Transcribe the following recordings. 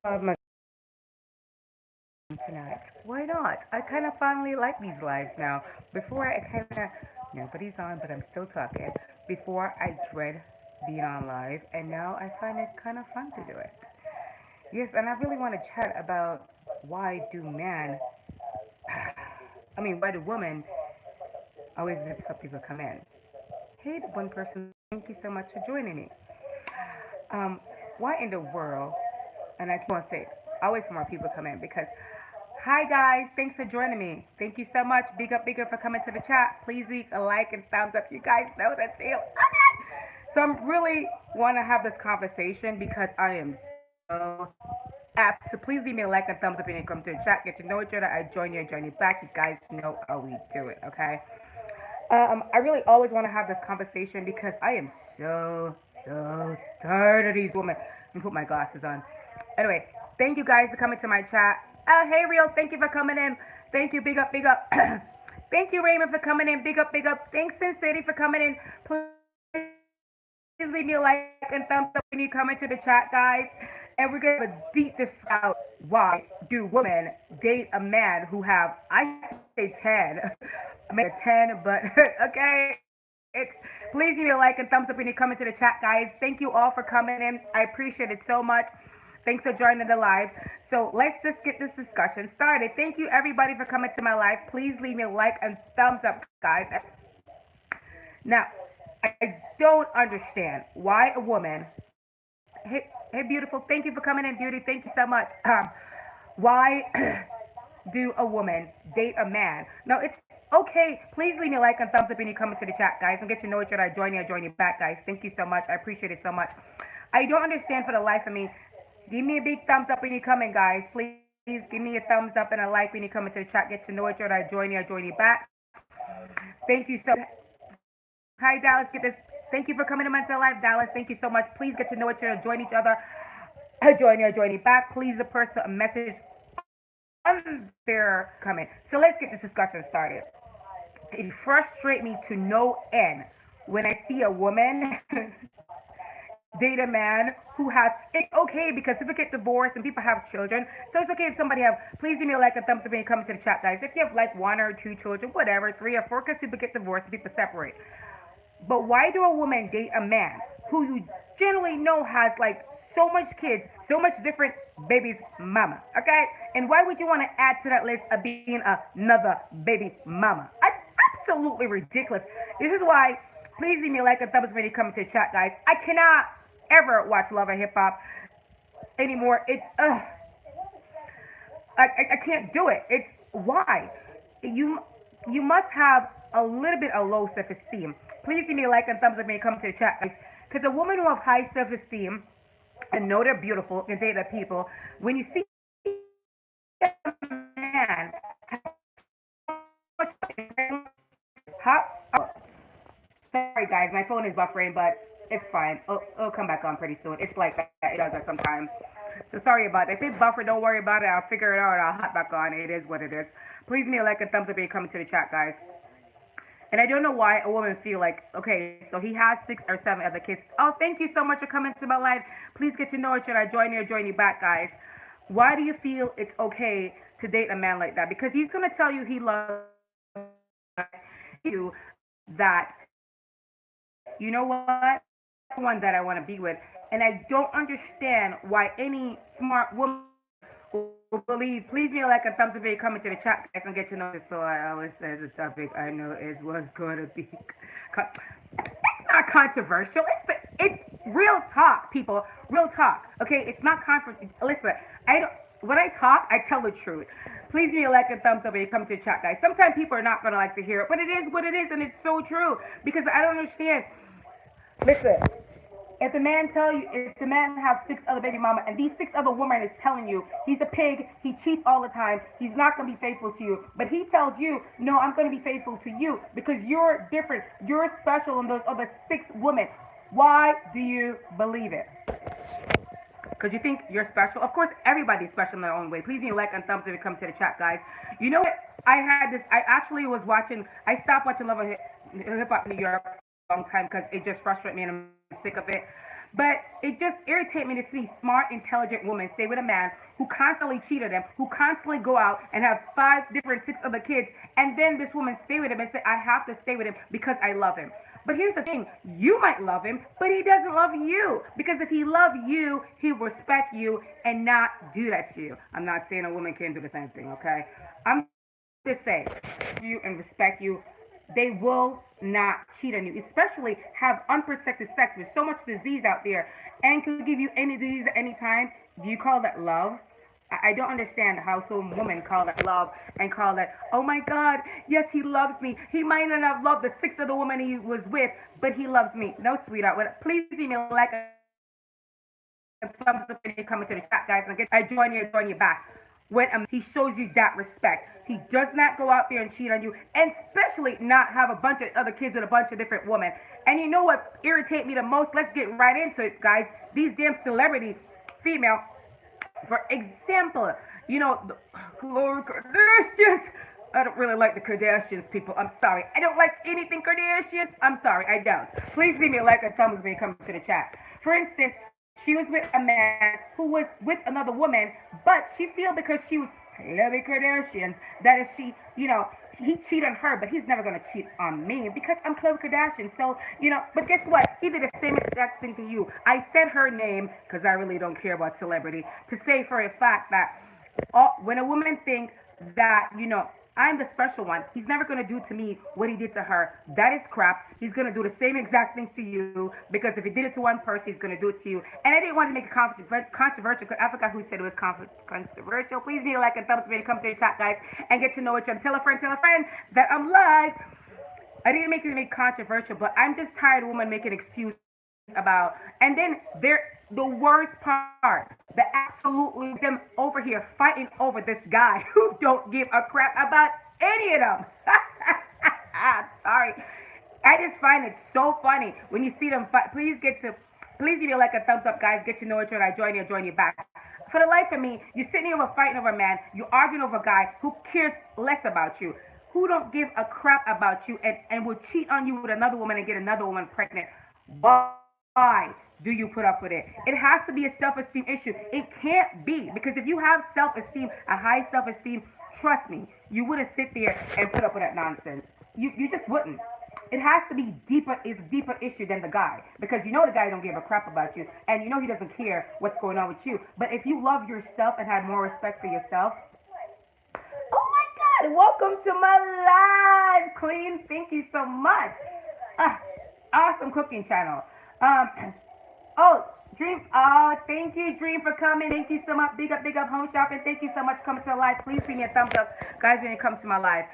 my tonight. Why not? I kind of finally like these lives now. Before I kind of, nobody's on, but I'm still talking. Before I dread being on live, and now I find it kind of fun to do it. Yes, and I really want to chat about why do men, why do women always let some people come in? Hey, one person, thank you so much for joining me. Um, why in the world, and I keep on saying, I'll wait for more people to come in because hi guys, thanks for joining me. Thank you so much. Big up for coming to the chat. Please leave a like and thumbs up. You guys know the deal. Okay. So I'm really want to have this conversation because I am so apt. So please leave me a like and thumbs up when you come to the chat. Get to know each other. I join you back. You guys know how we do it. Okay. I really always want to have this conversation because I am so tired of these women. Let me put my glasses on. Anyway, thank you guys for coming to my chat. Oh, hey, Real, thank you for coming in. Thank you, big up, big up. Thank you, Raymond, for coming in. Big up, big up. Thanks, Sin City, for coming in. Please leave me a like and thumbs up when you come into the chat, guys. And we're going to have a deep discussion about why do women date a man who have, I say 10, maybe a 10, but okay. Please leave me a like and thumbs up when you come into the chat, guys. Thank you all for coming in. I appreciate it so much. Thanks for joining the live. So let's just get this discussion started. Thank you everybody for coming to my live. Please leave me a like and thumbs up, guys. Now, I don't understand why a woman. Hey, beautiful. Thank you for coming in, beauty. Thank you so much. Why do a woman date a man? Now it's okay. Please leave me a like and thumbs up when you come into the chat, guys, and get to know each other. I join you back, guys. Thank you so much. I appreciate it so much. I don't understand for the life of me. Give me a big thumbs up when you come in, guys. Please give me a thumbs up and a like when you come into the chat. Get to know each other. I join you back. Thank you so. Hi, Dallas. Get this. Thank you for coming to Mental Life, Dallas. Thank you so much. Please get to know each other. Join each other. I join you back. Please, the person a message on their comment. So let's get this discussion started. It frustrates me to no end when I see a woman date a man who has it's okay because people get divorced and people have children. So it's okay if somebody have please give me a like and thumbs up when you come to the chat, guys. If you have like one or two children, whatever, three or four, because people get divorced and people separate. But why do a woman date a man who you generally know has like so much kids, so much different babies, mama? Okay? And why would you want to add to that list of being another baby mama? Absolutely ridiculous. This is why, please leave me a like and thumbs up when you come to the chat, guys. I cannot ever watch Love and Hip Hop anymore. I can't do it. It's why you you must have a little bit of low self esteem. Please give me a like and thumbs up when you come to the chat, guys. Because a woman who have high self esteem and know they're beautiful and date other people, when you see a man how sorry guys, my phone is buffering, but it's fine. It'll come back on pretty soon. It's like that. It does that sometimes. So sorry about that. If it buffer, don't worry about it. I'll figure it out. I'll hop back on. It is what it is. Please me a like and thumbs up if you're coming to the chat, guys. And I don't know why a woman feel like, okay, so he has 6 or 7 other kids. Oh, thank you so much for coming to my live. Please get to know each other. Join you back, guys. Why do you feel it's okay to date a man like that? Because he's gonna tell you he loves you that you know what, you're the one that I want to be with. And I don't understand why any smart woman will believe. Please be a like and thumbs up if you come into the chat, guys, and get to know this. So I always say the topic I know is what's going to be. It's not controversial. It's real talk, people. Real talk. Okay, it's not Listen, I don't. When I talk, I tell the truth. Please be a like and thumbs up when you come to the chat, guys. Sometimes people are not gonna like to hear it, but it is what it is, and it's so true because I don't understand. Listen, if the man have 6 other baby mama, and these 6 other women is telling you he's a pig, he cheats all the time, he's not gonna be faithful to you, but he tells you, no, I'm gonna be faithful to you because you're different, you're special than those other 6 women. Why do you believe it? Because you think you're special. Of course, everybody's special in their own way. Please leave a like and thumbs up if you come to the chat, guys. You know what? I had this. I actually was watching. I stopped watching Love and Hip Hop New York for a long time because it just frustrated me and I'm sick of it. But it just irritates me to see smart, intelligent women stay with a man who constantly cheated them, who constantly go out and have five different, six other kids, and then this woman stay with him and say, I have to stay with him because I love him. But here's the thing, you might love him, but he doesn't love you. Because if he loved you, he would respect you and not do that to you. I'm not saying a woman can't do the same thing, okay? I'm just saying, you and respect you, they will not cheat on you, especially have unprotected sex. There's so much disease out there and could give you any disease at any time. Do you call that love? I don't understand how some women call that love and call that, oh my God, yes, he loves me. He might not have loved the six other women he was with, but he loves me. No, sweetheart. Please email like a thumbs up when you come into the chat, guys, and I join you back. When he shows you that respect, he does not go out there and cheat on you, and especially not have a bunch of other kids with a bunch of different women. And you know what irritates me the most? Let's get right into it, guys. These damn celebrity female, for example, you know, the Khloe Kardashians. I don't really like the Kardashians, people. I'm sorry. I don't like anything Kardashians. I'm sorry. I don't. Please leave me a like and thumbs when you come to the chat. For instance, she was with a man who was with another woman, but she feel because she was Khloe Kardashians that if she, he cheated on her, but he's never gonna cheat on me because I'm Khloe Kardashian. So, but guess what? He did the same exact thing to you. I said her name because I really don't care about celebrity to say for a fact that when a woman think that I'm the special one, he's never gonna do to me what he did to her. That is crap. He's gonna do the same exact thing to you because if he did it to one person, he's gonna do it to you. And I didn't want to make it controversial because I forgot who said it was controversial. Please be a like and thumbs up when you come to the chat, guys, and get to know each other. Tell a friend that I'm live. I didn't make it controversial, but I'm just tired of women making excuses about. And then the worst part, the absolutely them over here fighting over this guy who don't give a crap about any of them. I'm sorry. I just find it so funny when you see them fight. Please give me like a thumbs up, guys. Get to know each other. I join you back. For the life of me, you're sitting over fighting over a man. You're arguing over a guy who cares less about you, who don't give a crap about you, and will cheat on you with another woman and get another woman pregnant. Why do you put up with it? It has to be a self-esteem issue. It can't be, because if you have self-esteem, a high self-esteem, trust me, you wouldn't sit there and put up with that nonsense. You just wouldn't. It has to be deeper. It's a deeper issue than the guy, because the guy don't give a crap about you, and he doesn't care what's going on with you. But if you love yourself and had more respect for yourself, oh my God, welcome to my live, Queen. Thank you so much. Awesome cooking channel. Oh, Dream. Oh, thank you, Dream, for coming. Thank you so much. Big up, home shopping. Thank you so much for coming to the live. Please give me a thumbs up, guys, when you come to my live.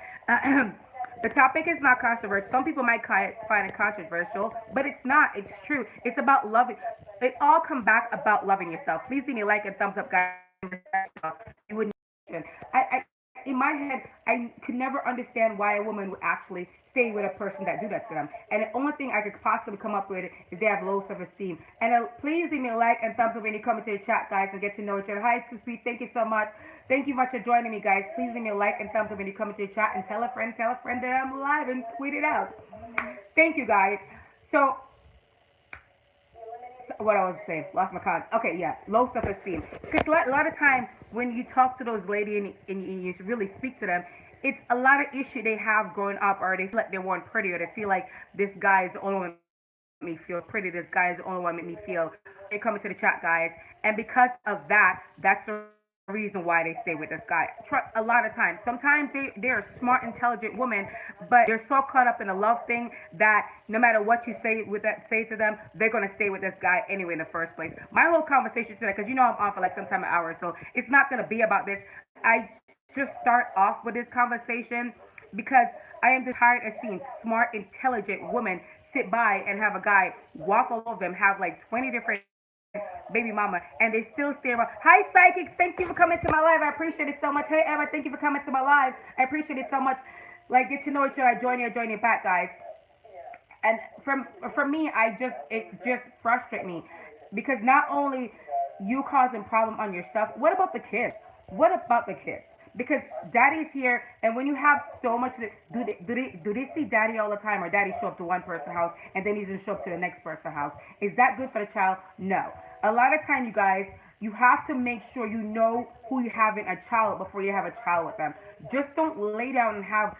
The topic is not controversial. Some people might find it controversial, but it's not. It's true. It's about loving. It all come back about loving yourself. Please give me a like and thumbs up, guys. You would. I in my head, I could never understand why a woman would actually stay with a person that do that to them. And the only thing I could possibly come up with is they have low self-esteem. And please leave me a like and thumbs up when you come into the chat, guys, and get to know each other. Hi, Too Sweet. Thank you so much. Thank you much for joining me, guys. Please leave me a like and thumbs up when you come into the chat, and tell a friend that I'm live and tweet it out. Thank you, guys. So what I was saying, lost my comment. Okay, yeah, low self-esteem. Because a lot of time when you talk to those ladies and you really speak to them, it's a lot of issue they have growing up, or they feel like they weren't pretty, or they feel like this guy is the only one that make me feel pretty, this guy is the only one that make me feel. They come into the chat, guys, and because of that, that's the reason why they stay with this guy. A lot of times, sometimes they're a smart, intelligent woman, but they're so caught up in the love thing that no matter what you say to them, they're gonna stay with this guy anyway in the first place. My whole conversation today, because I'm on for like sometime an hour, so it's not gonna be about this. I just start off with this conversation because I am just tired of seeing smart, intelligent women sit by and have a guy walk all over them, have like 20 different baby mama, and they still stay around. Hi, Psychic. Thank you for coming to my live. I appreciate it so much. Hey, Emma. Thank you for coming to my live. I appreciate it so much. Like, get to know each other. I join you back, guys. And from me, it just frustrates me because not only you causing problem on yourself, what about the kids? What about the kids? because daddy's here, and when you have so much, do they see daddy all the time, or daddy show up to one person's house and then he doesn't show up to the next person's house? Is that good for the child? No. A lot of time, you guys, you have to make sure you know who you have in a child before you have a child with them. Just don't lay down and have,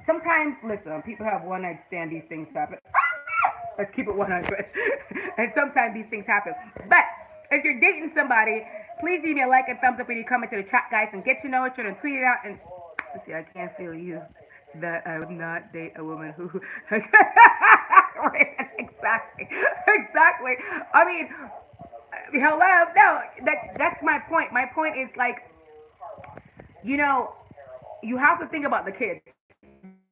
sometimes, listen, people have one night stand, these things happen. Let's keep it 100. And sometimes these things happen. But if you're dating somebody, please leave me a like and thumbs up when you come into the chat, guys, and get to know each other and tweet it out. And let's see, I can't feel you that I would not date a woman who. Exactly, exactly. I mean, hello, no, that's my point. My point is like, you know, you have to think about the kids.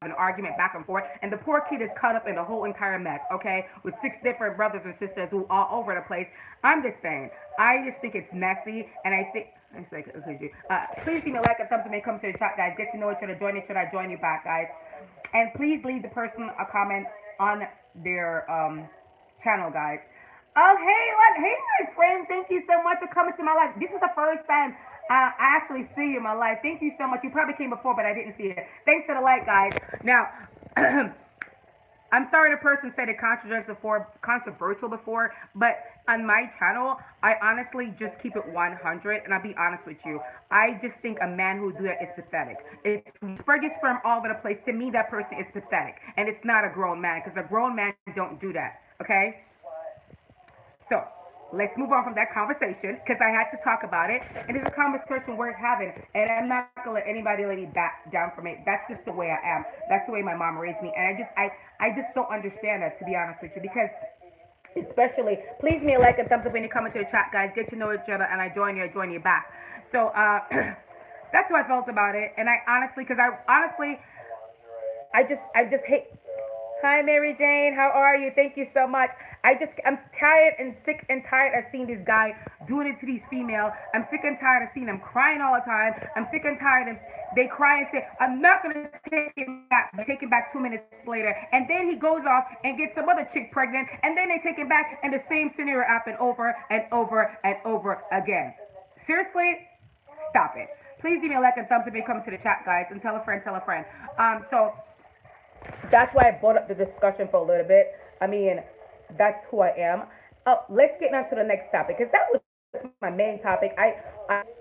An argument back and forth, and the poor kid is caught up in the whole entire mess, okay, with 6 different brothers and sisters who are all over the place. I'm just saying, I just think it's messy, and I think it's like, please give me a like and thumbs up and come to the chat, guys. Get to know each other, join each other, join you back, guys, and please leave the person a comment on their channel, guys. Oh, hey, my friend, thank you so much for coming to my life. This is the first time I actually see you in my life. Thank you so much. You probably came before, but I didn't see it. Thanks for the like, guys. Now, I'm sorry the person said it controversial before, but on my channel, I honestly just keep it 100, and I'll be honest with you. I just think a man who do that is pathetic. It's spread your sperm all over the place. To me, that person is pathetic, and it's not a grown man, because a grown man don't do that, okay? So, let's move on from that conversation, because I had to talk about it, and it's a conversation worth having, and I'm not gonna let anybody let me back down from it. That's just the way I am. That's the way my mom raised me, and I just don't understand that, to be honest with you, because especially, please me a like and thumbs up when you come into the chat, guys. Get to know each other, and I join you back. So that's how I felt about it, and I just hate. Hi, Mary Jane. How are you? Thank you so much. I'm tired and sick and tired of seeing this guy doing it to these female. I'm sick and tired of seeing them crying all the time. I'm sick and tired of they cry and say, I'm not going to take him back. They take him back 2 minutes later. And then he goes off and gets some other chick pregnant. And then they take him back, and the same scenario happened over and over and over again. Seriously? Stop it. Please give me a like and thumbs up if you come to the chat, guys. And tell a friend, tell a friend. So that's why I brought up the discussion for a little bit. I mean, that's who I am. Let's get on to the next topic, because that was my main topic. I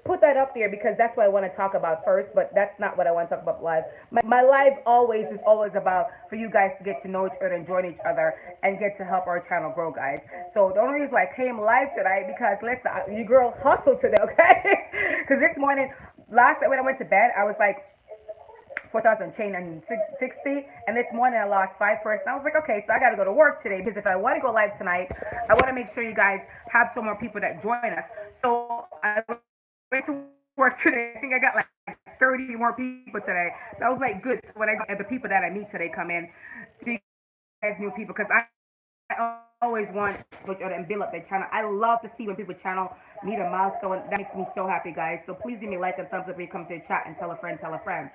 put that up there because that's what I want to talk about first, but that's not what I want to talk about live. My live is always about for you guys to get to know each other and join each other and get to help our channel grow, guys. So the only reason why I came live tonight, because listen, your girl hustled today, okay? Because this morning, last night when I went to bed, I was like, 4,000 chain and 60, and this morning I lost 5%. I was like, okay, so I got to go to work today, because if I want to go live tonight, I want to make sure you guys have some more people that join us. So I went to work today. I think I got like 30 more people today. So I was like, good. So when I got the people that I meet today come in, so you guys new people, because I always want each other and build up their channel. I love to see when people channel meet a milestone. That makes me so happy, guys. So please give me a like and thumbs up when you come to the chat, and tell a friend, tell a friend.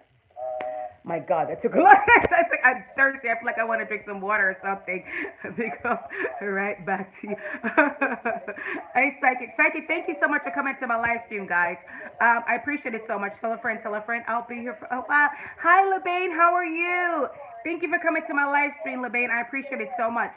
My God, that took a lot. I'm thirsty. I feel like I want to drink some water or something. Right back to you. Hey, Psychic, thank you so much for coming to my live stream, guys. I appreciate it so much. Tell a friend, I'll be here for a while. Hi, LeBain, how are you? Thank you for coming to my live stream, LeBain. I appreciate it so much.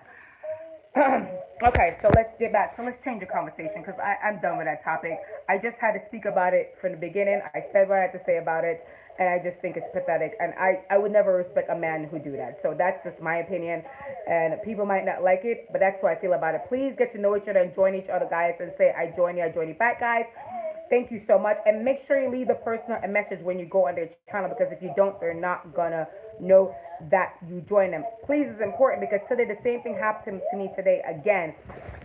Okay, so let's get back. So let's change the conversation, because I'm done with that topic. I just had to speak about it from the beginning. I said what I had to say about it, and I just think it's pathetic. And I would never respect a man who do that. So that's just my opinion, and people might not like it, but that's how I feel about it. Please get to know each other and join each other, guys, and say, I join you back, guys. Thank you so much. And make sure you leave the person a message when you go on their channel, because if you don't, they're not gonna know that you join them. Please, it's important, because today the same thing happened to me today again.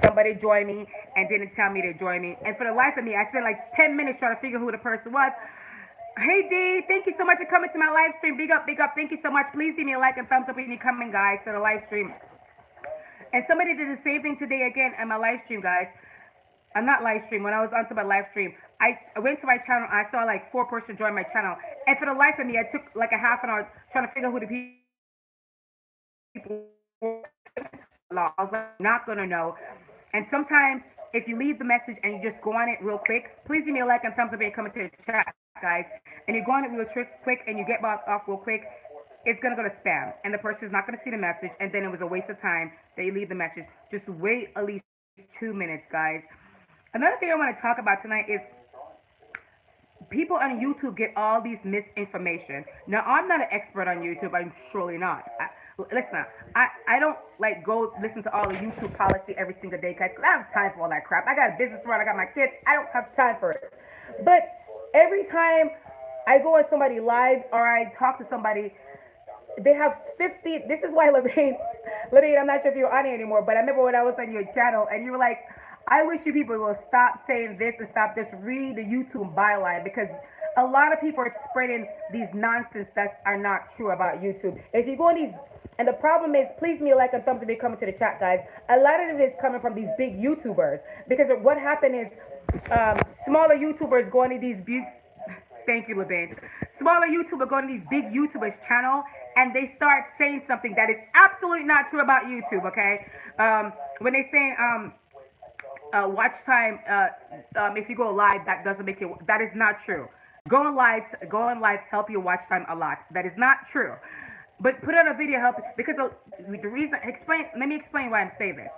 Somebody joined me and didn't tell me to join me. And for the life of me, I spent like 10 minutes trying to figure who the person was. Hey D, thank you so much for coming to my live stream. Big up, big up. Thank you so much. Please give me a like and thumbs up when you come in, guys, to the live stream. And somebody did the same thing today again on my live stream, guys. I'm not live stream. When I was onto my live stream, I went to my channel. I saw like 4 persons join my channel, and for the life of me, I took like a half an hour trying to figure out who the people were. I was like, not gonna know. And sometimes, if you leave the message and you just go on it real quick, please give me a like and thumbs up and come into the chat. guys, and you go on it real quick and you get back off real quick, it's gonna go to spam, and the person is not gonna see the message, and then it was a waste of time that you leave the message. Just wait at least 2 minutes, guys. Another thing I want to talk about tonight is people on YouTube get all these misinformation. Now, I'm not an expert on YouTube. I'm surely not. Listen, I don't like go listen to all the YouTube policy every single day, guys, because I don't have time for all that crap. I got a business to run. I got my kids. I don't have time for it. But every time I go on somebody live or I talk to somebody, they have 50. This is why Levine, I'm not sure if you're on it anymore, but I remember when I was on your channel and you were like, I wish you people will stop saying this and stop this. Read the YouTube byline, because a lot of people are spreading these nonsense that are not true about YouTube. If you go on these, and the problem is, please me a like and thumbs up if you're coming to the chat, guys. A lot of it is coming from these big YouTubers, because what happened is smaller YouTubers go into these big. Thank you, Levine. Smaller YouTuber go to these big YouTubers channel and they start saying something that is absolutely not true about YouTube. Okay, when they saying watch time, if you go live, that doesn't make you. That is not true. Going live help your watch time a lot. That is not true. But put on a video help, because the reason let me explain why I'm saying this.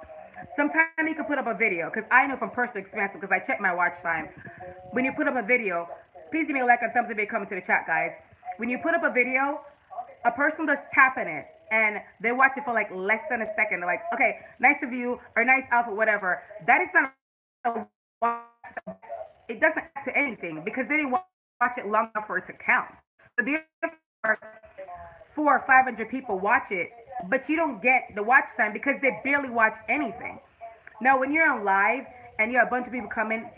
Sometimes you can put up a video, because I know from personal experience, because I check my watch time. When you put up a video, please give me a like and thumbs up if you're coming to the chat, guys. When you put up a video, a person just tapping it and they watch it for like less than a second. They're like, okay, nice review or nice outfit, whatever. That is not a watch. It doesn't add to anything, because they didn't watch it long enough for it to count. So therefore, 400 or 500 people watch it, but you don't get the watch time because they barely watch anything. Now, when you're on live and you have a bunch of people come in,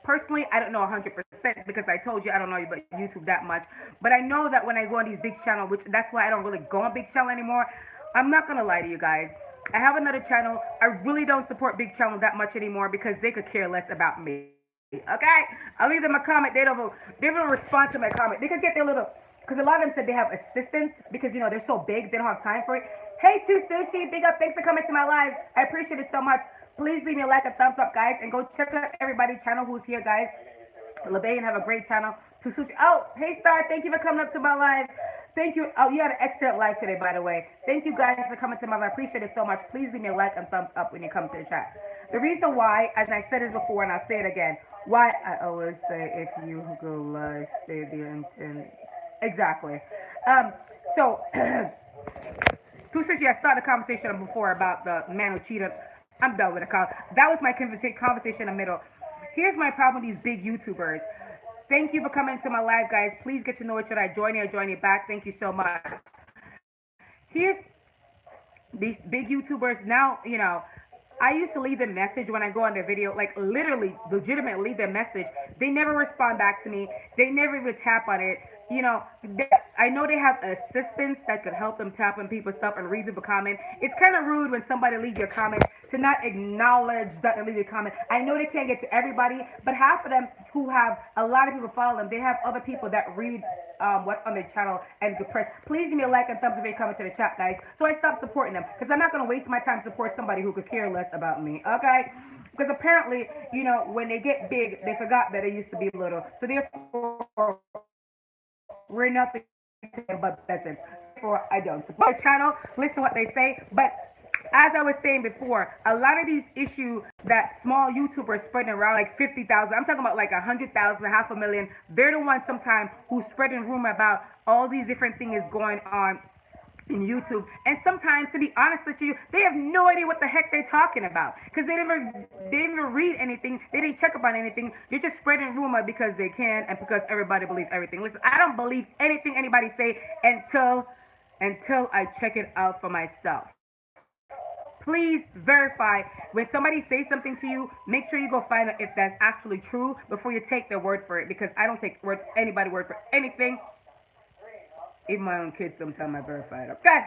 personally, I don't know 100%, because I told you I don't know about YouTube that much. But I know that when I go on these big channels, which that's why I don't really go on big channel anymore. I'm not gonna lie to you guys. I have another channel. I really don't support big channel that much anymore, because they could care less about me. Okay, I'll leave them a comment. They don't respond to my comment. They could get their little, because a lot of them said they have assistants, because they're so big they don't have time for it. Hey, Too Sushi, big up, thanks for coming to my live. I appreciate it so much. Please leave me a like and thumbs up, guys, and go check out everybody's channel who's here, guys. LeBayan have a great channel. Too Sushi. Oh, hey, Star, thank you for coming up to my live. Thank you. Oh, you had an excellent live today, by the way. Thank you guys for coming to my live. I appreciate it so much. Please leave me a like and thumbs up when you come to the chat. The reason why, as I said this before and I'll say it again, why I always say if you go live, stay there until. Exactly. So, Too Sushi, I started a conversation before about the man who cheated. I'm done with the call. That was my conversation in the middle. Here's my problem with these big YouTubers. Thank you for coming to my live, guys. Please get to know each other. Join you or join you back. Thank you so much. Here's these big YouTubers. Now, I used to leave a message when I go on their video, like literally, legitimately leave their message. They never respond back to me. They never even tap on it. I know they have assistants that could help them tap on people's stuff and read people comment. It's kind of rude when somebody leaves your comment to not acknowledge that they leave your comment. I know they can't get to everybody, but half of them who have a lot of people follow them, they have other people that read what's on their channel and could press. Please give me a like and thumbs up if you're coming to the chat, guys. So I stopped supporting them, because I'm not going to waste my time to support somebody who could care less about me, okay? Because apparently, when they get big, they forgot that they used to be little. So therefore, we're nothing to them but peasants. Therefore, I don't support the channel. Listen to what they say. But as I was saying before, a lot of these issues that small YouTubers spreading around, like 50,000, I'm talking about like 100,000, 500,000. They're the ones sometimes who's spreading rumor about all these different things going on in YouTube. And sometimes, to be honest with you, they have no idea what the heck they're talking about, because they didn't even read anything. They didn't check up on anything. They're just spreading rumor because they can and because everybody believes everything. Listen, I don't believe anything anybody say until I check it out for myself. Please verify when somebody says something to you. Make sure you go find out if that's actually true before you take their word for it, because I don't take anybody's word for anything. Even my own kids, sometimes I verify it. Okay?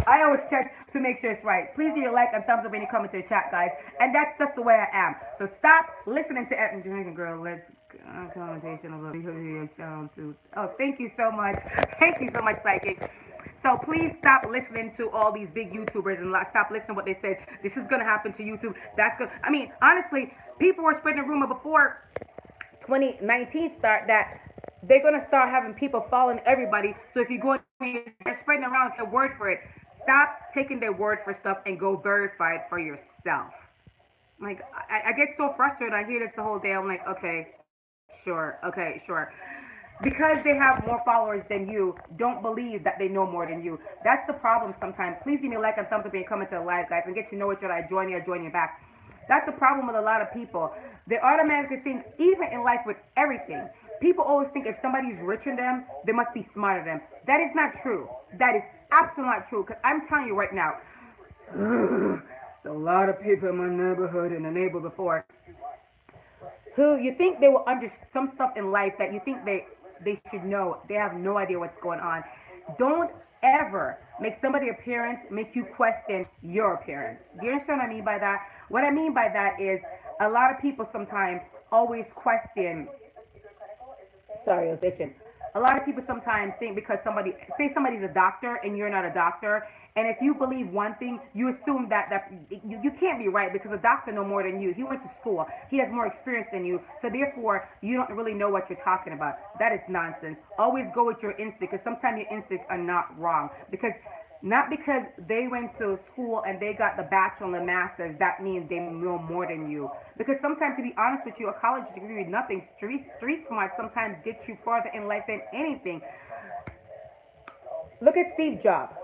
I always check to make sure it's right. Please leave a like and thumbs up when you come into the chat, guys. And that's just the way I am. So stop listening to Jamaican Girl. Let's commentation of the channel too. Oh, thank you so much. Thank you so much, Psychic. So please stop listening to all these big YouTubers and stop listening to what they said. This is going to happen to YouTube. That's good. I mean, honestly, people were spreading a rumor before 2019 start that they're gonna start having people following everybody. So if you go and they're spreading around the word for it, stop taking their word for stuff and go verify it for yourself. Like I get so frustrated. I hear this the whole day. I'm like, okay, sure. Because they have more followers than you, don't believe that they know more than you. That's the problem sometimes. Please give me a like and thumbs up and come into the live, guys, and get to know each other. I join you back. That's the problem with a lot of people. They automatically think, even in life with everything, people always think if somebody's richer than them, they must be smarter than them. That is not true. That is absolutely not true. Because I'm telling you right now, there's a lot of people in my neighborhood and the neighbor before who you think they will understand some stuff in life that you think they should know. They have no idea what's going on. Don't ever make somebody's appearance make you question your appearance. Do you understand what I mean by that? What I mean by that is a lot of people sometimes always question. Sorry, I was itching. A lot of people sometimes think because somebody's a doctor and you're not a doctor, and if you believe one thing, you assume that you can't be right because a doctor know more than you. He went to school. He has more experience than you. So therefore, you don't really know what you're talking about. That is nonsense. Always go with your instinct because sometimes your instincts are not wrong. Because not because they went to school and they got the bachelor and the master's, that means they know more than you. Because sometimes, to be honest with you, a college degree with nothing, street smart sometimes gets you farther in life than anything. Look at Steve Jobs.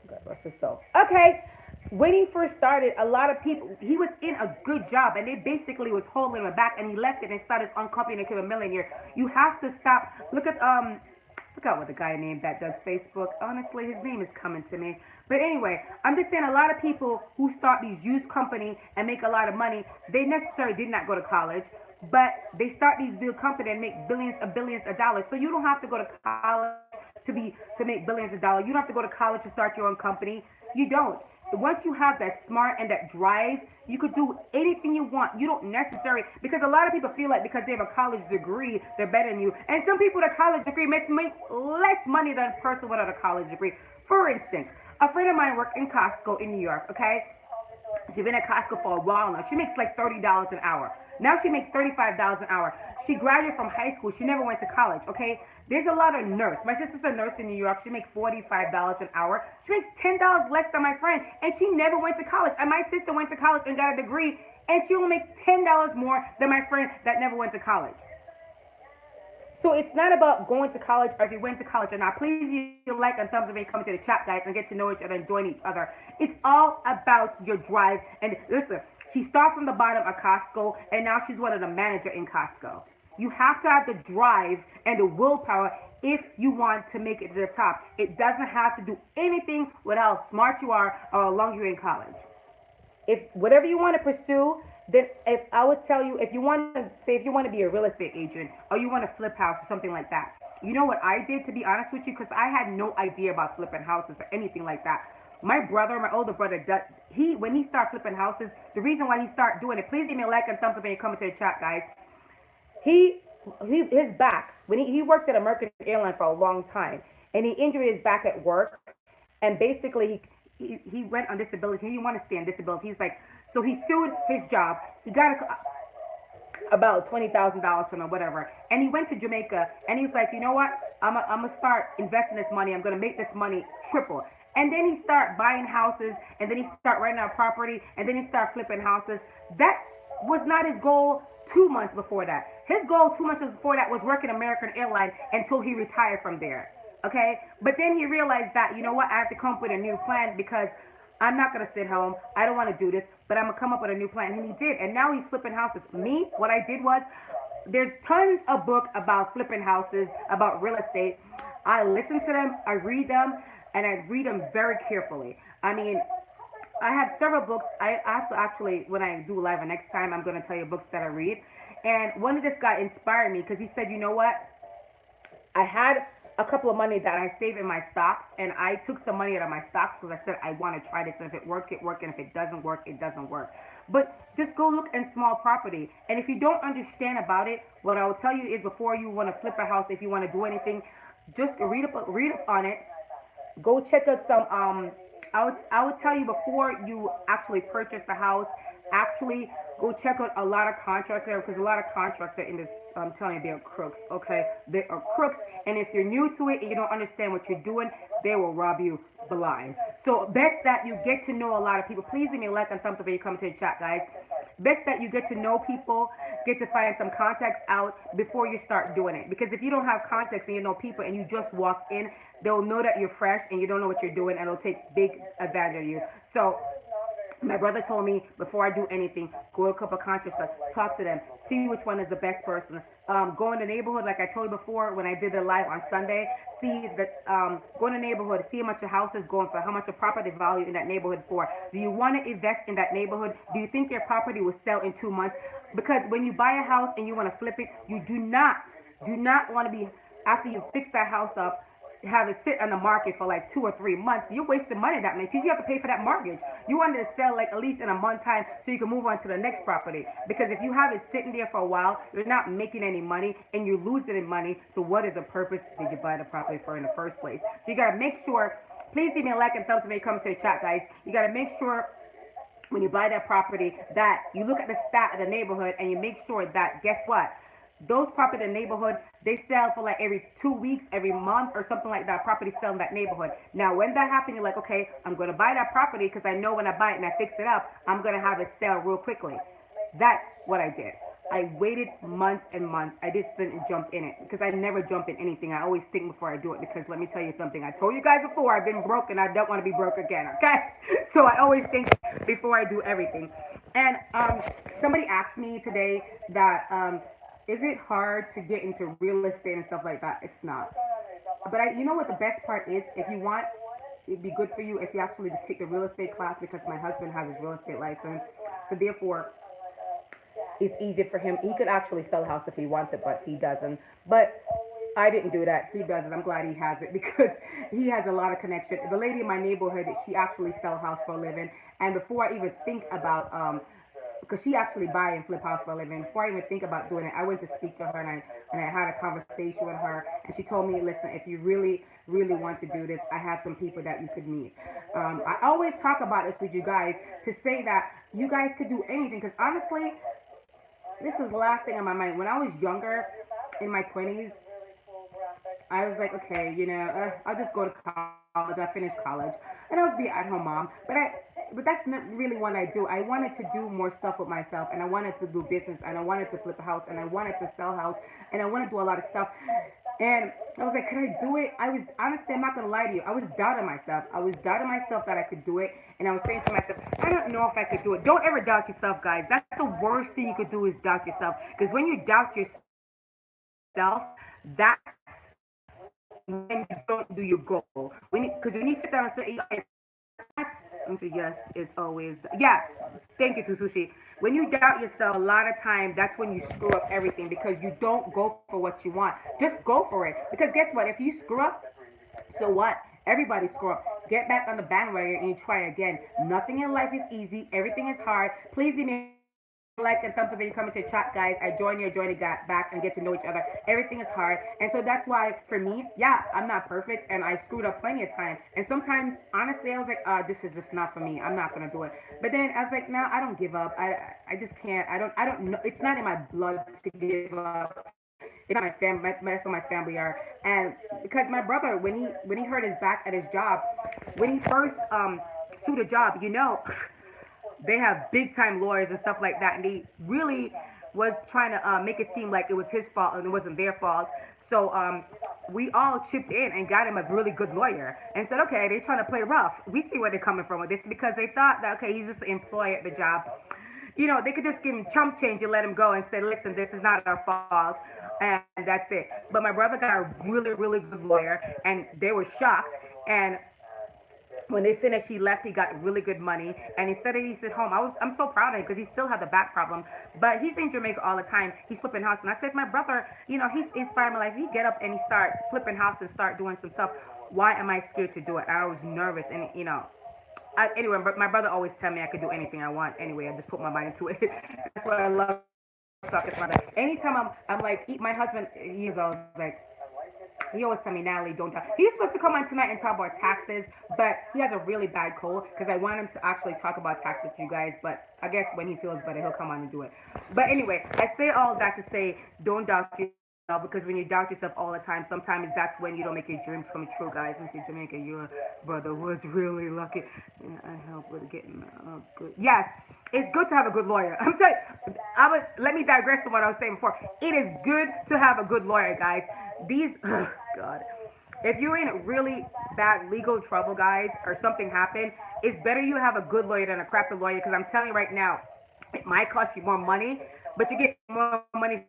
God bless his soul. Okay, when he first started, a lot of people, he was in a good job and they basically was holding him back, and he left it and started his own company and became a millionaire. You have to stop. Look at forgot what the guy named that does Facebook. Honestly, his name is coming to me. But anyway, I'm just saying a lot of people who start these used company and make a lot of money, they necessarily did not go to college, but they start these big company and make billions of dollars. So you don't have to go to college to make billions of dollars. You don't have to go to college to start your own company. You don't. Once you have that smart and that drive, you could do anything you want. You don't necessarily, because a lot of people feel like because they have a college degree, they're better than you. And some people with a college degree make less money than a person without a college degree. For instance, a friend of mine worked in Costco in New York, okay? She's been at Costco for a while now. She makes like $30 an hour. Now she makes $35 an hour. She graduated from high school. She never went to college, okay? There's a lot of nurse. My sister's a nurse in New York. She makes $45 an hour. She makes $10 less than my friend, and she never went to college. And my sister went to college and got a degree, and she will make $10 more than my friend that never went to college. So it's not about going to college or if you went to college or not. Please you like and thumbs up and come to the chat, guys, and get to know each other and join each other. It's all about your drive. And listen, she started from the bottom of Costco, and now she's one of the manager in Costco. You have to have the drive and the willpower if you want to make it to the top. It doesn't have to do anything with how smart you are or how long you're in college. If whatever you want to pursue, then if I would tell you, if you want to say, if you want to be a real estate agent or you want to flip house or something like that, you know what I did, to be honest with you, because I had no idea about flipping houses or anything like that. My older brother, when he started flipping houses, the reason why he started doing it, please give me a like and thumbs up and come to the chat, guys. His back, when he worked at American Airlines for a long time, and he injured his back at work, and basically he went on disability. He didn't want to stay on disability. He's like, so he sued his job. He got about $20,000 from it, whatever. And he went to Jamaica, and he's like, you know what? I'm gonna start investing this money. I'm gonna make this money triple. And then he start buying houses, and then he start renting out property, and then he start flipping houses. That was not his goal 2 months before that. His goal 2 months before that was working American Airlines until he retired from there. Okay? But then he realized that, you know what, I have to come up with a new plan because I'm not going to sit home. I don't want to do this, but I'm going to come up with a new plan. And he did. And now he's flipping houses. Me, what I did was, there's tons of books about flipping houses, about real estate. I listen to them, I read them, and I read them very carefully. I mean, I have several books. I have to actually, when I do live next time, I'm going to tell you books that I read. And one of this guy inspired me because he said, you know what? I had a couple of money that I saved in my stocks, and I took some money out of my stocks because I said I want to try this, and if it works, it works, and if it doesn't work, it doesn't work. But just go look in small property, and if you don't understand about it, what I will tell you is before you want to flip a house, if you want to do anything, just read up on it. Go check out some. I would tell you before you actually purchase a house, actually go check out a lot of contractor, because a lot of contractor in this, I'm telling you, they're crooks. Okay, they are crooks, and if you're new to it and you don't understand what you're doing, they will rob you blind. So best that you get to know a lot of people. Please leave me a like and thumbs up when you come to the chat, guys. Best that you get to know people, get to find some contacts out before you start doing it. Because if you don't have contacts and you know people and you just walk in, they'll know that you're fresh and you don't know what you're doing, and they'll take big advantage of you. So my brother told me before I do anything, go to a couple of contractors, talk to them, see which one is the best person. Go in the neighborhood, like I told you before when I did the live on Sunday. See that, go in the neighborhood, see how much your house is going for, how much your property value in that neighborhood for. Do you want to invest in that neighborhood? Do you think your property will sell in 2 months? Because when you buy a house and you want to flip it, you do not want to be, after you fix that house up, have it sit on the market for like 2 or 3 months. You're wasting money that much because you have to pay for that mortgage. You wanted to sell like at least in a month time so you can move on to the next property. Because if you have it sitting there for a while, you're not making any money and you're losing money. So what is the purpose did you buy the property for in the first place? So you gotta make sure. Please leave me a like and thumbs up when you come to the chat, guys. You gotta make sure when you buy that property that you look at the stat of the neighborhood and you make sure that, guess what, those property in the neighborhood, they sell for like every 2 weeks, every month, or something like that. Property sell in that neighborhood. Now, when that happens, you're like, okay, I'm going to buy that property because I know when I buy it and I fix it up, I'm going to have it sell real quickly. That's what I did. I waited months and months. I just didn't jump in it because I never jump in anything. I always think before I do it, because let me tell you something. I told you guys before, I've been broke and I don't want to be broke again, okay? So I always think before I do everything. And somebody asked me today that, is it hard to get into real estate and stuff like that? It's not. But you know what the best part is? If you want, it'd be good for you if you actually take the real estate class, because my husband has his real estate license. So therefore, it's easy for him. He could actually sell a house if he wanted, but he doesn't. But I didn't do that. He does it. I'm glad he has it because he has a lot of connection. The lady in my neighborhood, she actually sell a house for a living. And before I even think about, because she actually buy and flip house for a living. Before I even think about doing it, I went to speak to her, and I had a conversation with her, and she told me, listen, if you really really want to do this, I have some people that you could meet. I always talk about this with you guys to say that you guys could do anything, because honestly, this is the last thing on my mind. When I was younger, in my 20s, I was like, okay, I'll just go to college. I finished college, and I was be at home mom. But that's not really what I do. I wanted to do more stuff with myself, and I wanted to do business, and I wanted to flip a house, and I wanted to sell a house, and I want to do a lot of stuff. And I was like, could I do it? I was honestly, I'm not gonna lie to you. I was doubting myself. I was doubting myself that I could do it, and I was saying to myself, I don't know if I could do it. Don't ever doubt yourself, guys. That's the worst thing you could do is doubt yourself. Because when you doubt yourself, that's when you don't do your goal. Because when you sit down and say, that's, let me say, yes, it's always, yeah, thank you to Sushi. When you doubt yourself, a lot of time, that's when you screw up everything, because you don't go for what you want. Just go for it. Because guess what? If you screw up, so what? Everybody screw up. Get back on the bandwagon and you try again. Nothing in life is easy. Everything is hard. Please leave me like and thumbs up when you come into the chat, guys. I join you, join you back and get to know each other. Everything is hard, and so that's why for me, yeah, I'm not perfect, and I screwed up plenty of time. And sometimes, honestly, I was like, this is just not for me. I'm not gonna do it. But then I was like, no, I don't give up. I just can't. I don't know. It's not in my blood to give up. It's not my family. My rest of my family are, and because my brother, when he hurt his back at his job, when he first sued a job, they have big time lawyers and stuff like that, and they really was trying to make it seem like it was his fault and it wasn't their fault. So we all chipped in and got him a really good lawyer and said, okay, they're trying to play rough. We see where they're coming from with this, because they thought that, okay, he's just an employee at the job. They could just give him chump change and let him go and say, listen, this is not our fault, and that's it. But my brother got a really, really good lawyer, and they were shocked. And when they finished, he left. He got really good money, and instead of he's at home, I'm so proud of him because he still had the back problem, but he's in Jamaica all the time. He's flipping house, and I said, my brother, he's inspired my life. He get up and he start flipping houses, start doing some stuff. Why am I scared to do it? I was nervous, and anyway, my brother always tell me I could do anything I want. Anyway, I just put my mind into it. That's what I love talking about that. Anytime I'm like, my husband, he's always like, He always tell me, Natalie, don't talk. He's supposed to come on tonight and talk about taxes, but he has a really bad cold because I want him to actually talk about tax with you guys. But I guess when he feels better, he'll come on and do it. But anyway, I say all that to say, don't doubt yourself because when you doubt yourself all the time, sometimes that's when you don't make your dreams come true, guys. Let me see, Jamaica, your brother was really lucky. Yeah, I helped with getting good. Yes, it's good to have a good lawyer. I'm telling you, let me digress from what I was saying before. It is good to have a good lawyer, guys. These, oh God, if you're in really bad legal trouble, guys, or something happened, it's better you have a good lawyer than a crappy lawyer. Because I'm telling you right now, it might cost you more money, but you get more money.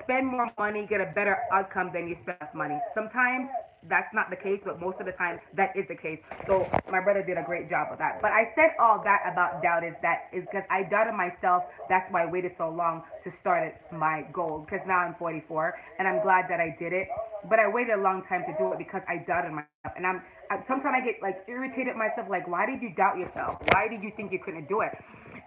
Spend more money, get a better outcome than you spend money. Sometimes that's not the case, but most of the time that is the case. So my brother did a great job with that. But I said all that about doubt is because I doubted myself. That's why I waited so long to start it, my goal. Because now I'm 44, and I'm glad that I did it. But I waited a long time to do it because I doubted myself. And sometimes I get like irritated myself, like, why did you doubt yourself? Why did you think you couldn't do it?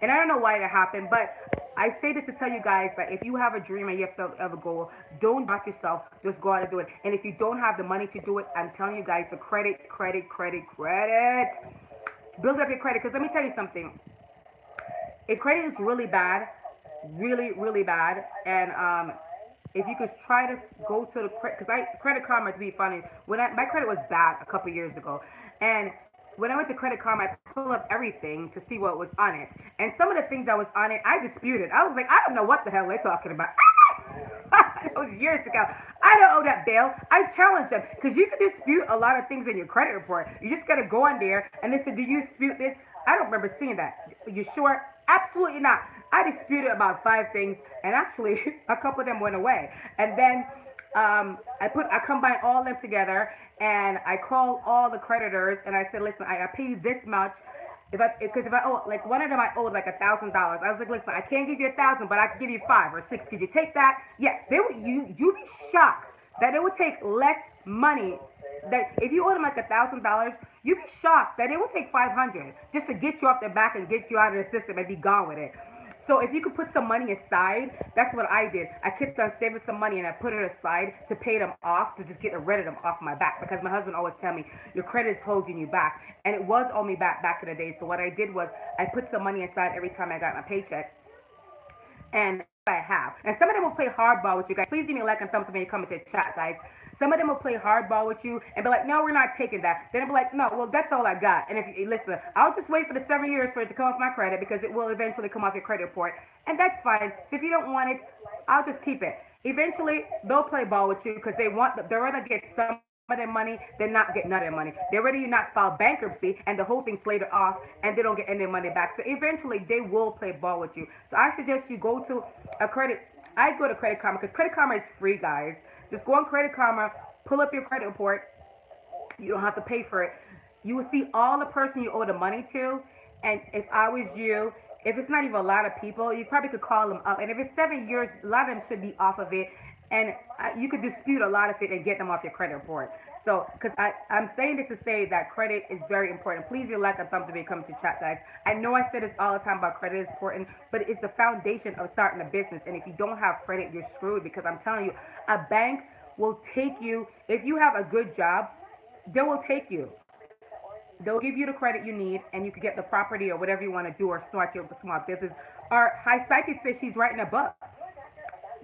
And I don't know why that happened, but I say this to tell you guys that if you have a dream and you have a goal, don't doubt yourself. Just go out and do it. And if you don't have the money to do it, I'm telling you guys, the credit. Build up your credit. Because let me tell you something. If credit is really bad, really, really bad, and if you could try to go to the credit, because Credit Karma, to be funny, my credit was bad a couple years ago, and when I went to Credit Karma, I pulled up everything to see what was on it, and some of the things that was on it, I disputed. I was like, I don't know what the hell they're talking about. That was years ago. I don't owe that bill. I challenge them because you can dispute a lot of things in your credit report. You just gotta go on there and they said, "Do you dispute this?" I don't remember seeing that. You sure? Absolutely not. I disputed about 5 things, and actually a couple of them went away. And then I combined all of them together, and I called all the creditors, and I said, "Listen, I pay you this much." If I owe, like, one of them I owed like $1,000. I was like, listen, I can't give you 1,000, but I can give you 5 or 6. Could you take that? Yeah, they would. You'd be shocked that it would take less money. That if you owe them like $1,000, you'd be shocked that it would take 500 just to get you off their back and get you out of the system and be gone with it. So if you could put some money aside, that's what I did. I kept on saving some money and I put it aside to pay them off, to just get rid of them off my back. Because my husband always tell me, your credit is holding you back. And it was on me back in the day. So what I did was I put some money aside every time I got my paycheck. And I have. And some of them will play hardball with you guys. Please give me a like and thumbs up when you come into the chat, guys. Some of them will play hardball with you and be like, no, we're not taking that. Then they'll be like, no, well, that's all I got. And if you listen, I'll just wait for the 7 years for it to come off my credit because it will eventually come off your credit report. And that's fine. So if you don't want it, I'll just keep it. Eventually, they'll play ball with you because they'd rather get some of their money than not get none of their money. They're ready to not file bankruptcy and the whole thing's slated off and they don't get any of their money back. So eventually they will play ball with you. So I suggest you go to a credit. I go to Credit Karma because Credit Karma is free, guys. Just go on Credit Karma, pull up your credit report. You don't have to pay for it. You will see all the person you owe the money to. And if I was you, if it's not even a lot of people, you probably could call them up. And if it's 7 years, a lot of them should be off of it. And you could dispute a lot of it and get them off your credit report. So, because I'm saying this to say that credit is very important. Please give a like and thumbs up if you come to chat, guys. I know I said this all the time about credit is important, but it's the foundation of starting a business. And if you don't have credit, you're screwed because I'm telling you, a bank will take you. If you have a good job, they will take you. They'll give you the credit you need, and you can get the property or whatever you want to do, or start your small business. Or High Psychic says she's writing a book,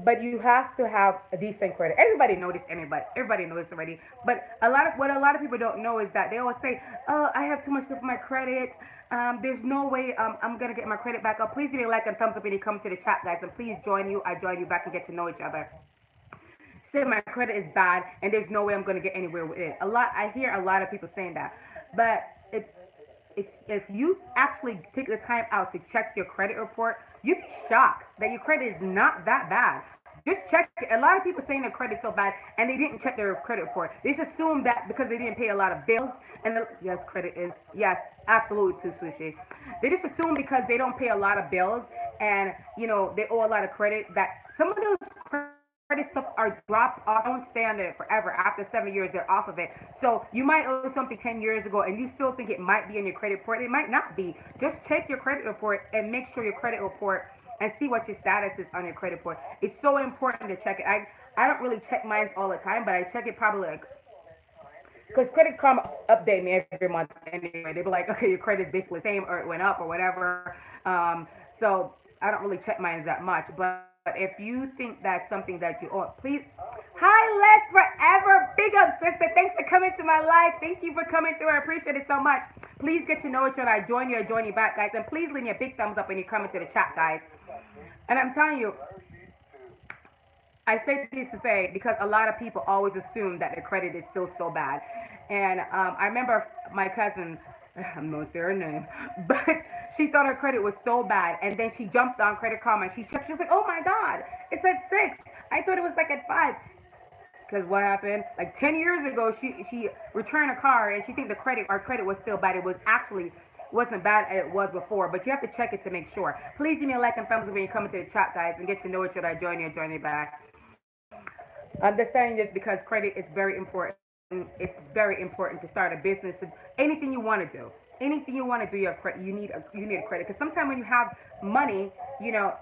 but you have to have a decent credit. Everybody knows this. Everybody knows this already. But a lot of people don't know is that they always say, "Oh, I have too much of my credit. There's no way I'm gonna get my credit back up." Please give me a like and thumbs up when you come to the chat, guys, and please join you. I join you back and get to know each other. Say my credit is bad and there's no way I'm gonna get anywhere with it. I hear a lot of people saying that, but it's if you actually take the time out to check your credit report, you'd be shocked that your credit is not that bad. Just check it. A lot of people saying their credit's so bad and they didn't check their credit report. They just assume that because they didn't pay a lot of bills yes, credit is yes, absolutely too, Sushi. They just assume because they don't pay a lot of bills and they owe a lot of credit that some of those credit stuff are dropped off. Don't stay on it forever. After 7 years, they're off of it. So you might owe something 10 years ago and you still think it might be in your credit report. It might not be. Just check your credit report and make sure your credit report and see what your status is on your credit report. It's so important to check it. I don't really check mine all the time, but I check it probably like because Credit Karma update me every month anyway. They be like, okay, your credit's basically the same or it went up or whatever. So I don't really check mine that much. But if you think that's something that you own, please. Hi, Les Forever. Big up, sister. Thanks for coming to my live. Thank you for coming through. I appreciate it so much. Please get to know each other. I join you. I join you back, guys. And please leave me a big thumbs up when you come into the chat, guys. And I'm telling you, I say this to say because a lot of people always assume that the credit is still so bad. And I remember my cousin, I'm not saying her name, but she thought her credit was so bad. And then she jumped on Credit Karma and she checked. She was like, oh my God, it's at 6. I thought it was like at 5. Because what happened? Like 10 years ago, she returned a car and she think the credit, our credit was still bad. It was actually wasn't bad as it was before, but you have to check it to make sure. Please give me a like and thumbs up when you come into the chat, guys, and get to know each other. Join you back. Understanding this because credit is very important. It's very important to start a business. Anything you want to do, anything you want to do, you have credit. You need a credit because sometimes when you have money, you know,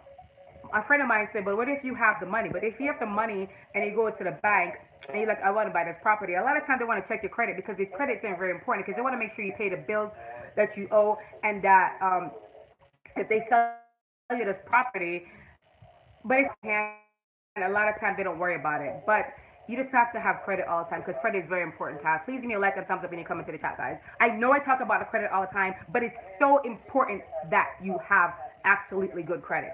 a friend of mine said, but what if you have the money? But if you have the money and you go to the bank and you're like, I want to buy this property, a lot of times they want to check your credit because the credit's very important because they want to make sure you pay the bill that you owe and that if they sell you this property, but if you can, a lot of times they don't worry about it. But you just have to have credit all the time because credit is very important to have. Please give me a like and thumbs up when you come into the chat, guys. I know I talk about the credit all the time, but it's so important that you have absolutely good credit.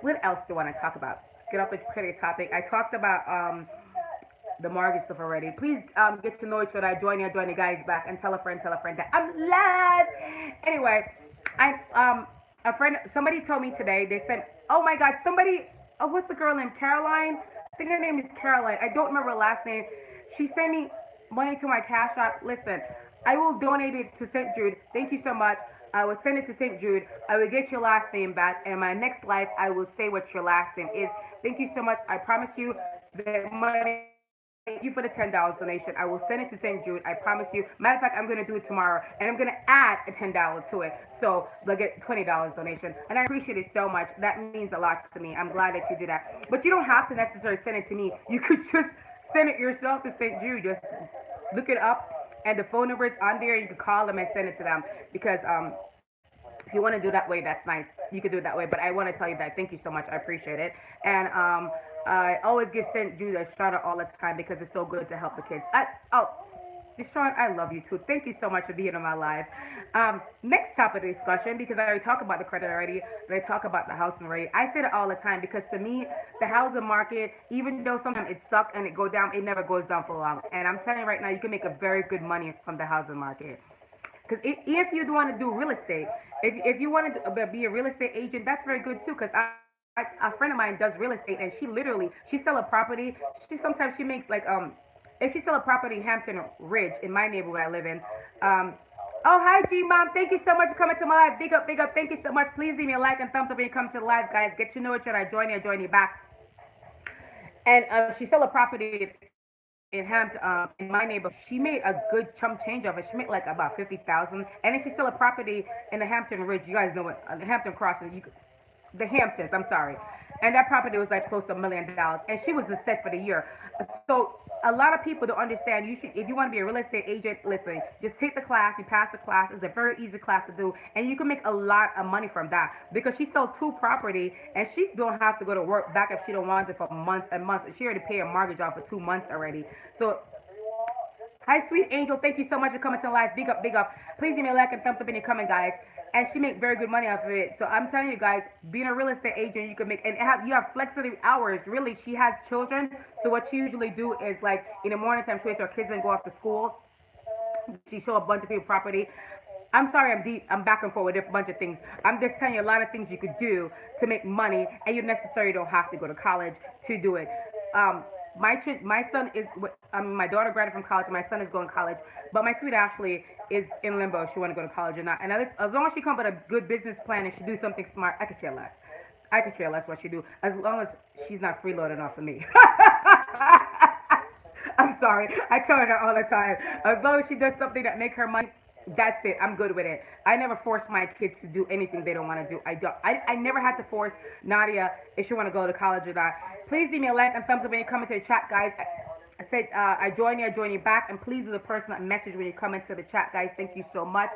What else do I want to talk about? Let's get off the credit topic. I talked about the mortgage stuff already. Please get to know each other. Join the guys back and tell a friend that I'm live. Anyway, a friend, somebody told me today. They said, oh my God, somebody. Oh, what's the girl named Caroline? I think her name is Caroline. I don't remember her last name. She sent me money to my Cash App. Listen, I will donate it to St. Jude. Thank you so much. I will send it to St. Jude. I will get your last name back. And my next live, I will say what your last name is. Thank you so much. I promise you the money. Thank you for the $10 donation. I will send it to St. Jude. I promise you. Matter of fact, I'm going to do it tomorrow. And I'm going to add a $10 to it. So they'll get $20 donation. And I appreciate it so much. That means a lot to me. I'm glad that you did that. But you don't have to necessarily send it to me. You could just send it yourself to St. Jude. Just look it up. And the phone number is on there. You can call them and send it to them. Because if you want to do that way, that's nice. You could do it that way. But I want to tell you that. Thank you so much. I appreciate it. And I always give St. Jude a shout out all the time because it's so good to help the kids. Deshaun, I love you too. Thank you so much for being on my live. Next topic of discussion, because I already talked about the credit already, and I talk about the housing rate. I say it all the time because to me, the housing market, even though sometimes it sucks and it go down, it never goes down for long. And I'm telling you right now, you can make a very good money from the housing market. Because if you want to do real estate, if you want to be a real estate agent, that's very good too. Because a friend of mine does real estate, and she sell a property. She makes like if she sell a property in Hampton Ridge in my neighborhood I live in. Oh, hi G Mom, thank you so much for coming to my live. Big up, thank you so much. Please leave me a like and thumbs up when you come to the live, guys. Get to know each other. I join you back. And she sell a property in Hampton, in my neighborhood. She made a good chump change of it. She made like about 50,000. And then she sell a property in the Hampton Ridge. You guys know what the Hampton Crossing. The Hamptons, I'm sorry. And that property was like close to $1 million. And she was just set for the year. So a lot of people don't understand. You should, if you want to be a real estate agent, listen, just take the class. You pass the class. It's a very easy class to do. And you can make a lot of money from that. Because she sold 2 property and she don't have to go to work back if she don't want it for months and months. She already paid a mortgage off for 2 months already. So hi, sweet angel. Thank you so much for coming to live. Big up. Please give me a like and thumbs up when you're coming, guys. And she make very good money off of it. So I'm telling you guys, being a real estate agent, you can make, and you have flexible hours. Really, she has children. So what she usually do is like in the morning time, she waits her kids and go off to school. She show a bunch of people property. I'm sorry, I'm back and forth with a bunch of things. I'm just telling you a lot of things you could do to make money, and you necessarily don't have to go to college to do it. My son is, my daughter graduated from college. My son is going to college, but my sweet Ashley is in limbo if she want to go to college or not. And as long as she comes with a good business plan and she do something smart, I could care less. I could care less what she do, as long as she's not freeloading off of me. I'm sorry. I tell her that all the time. As long as she does something that make her money, That's it. I'm good with it. I never force my kids to do anything they don't want to do. I don't. I never had to force Nadia if she want to go to college or not. Please leave me a like and thumbs up when you come into the chat, guys. I said I join you back, and please do the person that message when you come into the chat, guys. Thank you so much.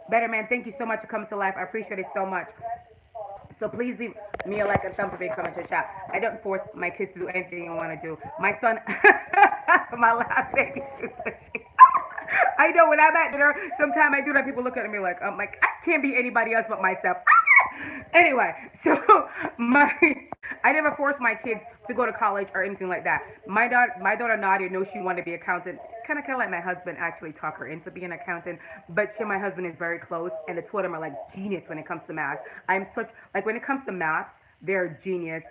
Better man, thank you so much for coming to life. I appreciate it so much. So please leave me a like and thumbs up if you come into the chat. I don't force my kids to do anything they want to do. My son, my laugh, thank you too, Sushi. I know when I'm at dinner, sometimes I do that. People look at me like, I'm like, I can't be anybody else but myself. Anyway, so my I never forced my kids to go to college or anything like that. My daughter Nadia knows she wanted to be an accountant. Kind of like my husband actually talk her into being an accountant, but she and my husband is very close, and the two of them are like genius when it comes to math. I'm such like when it comes to math, they're genius.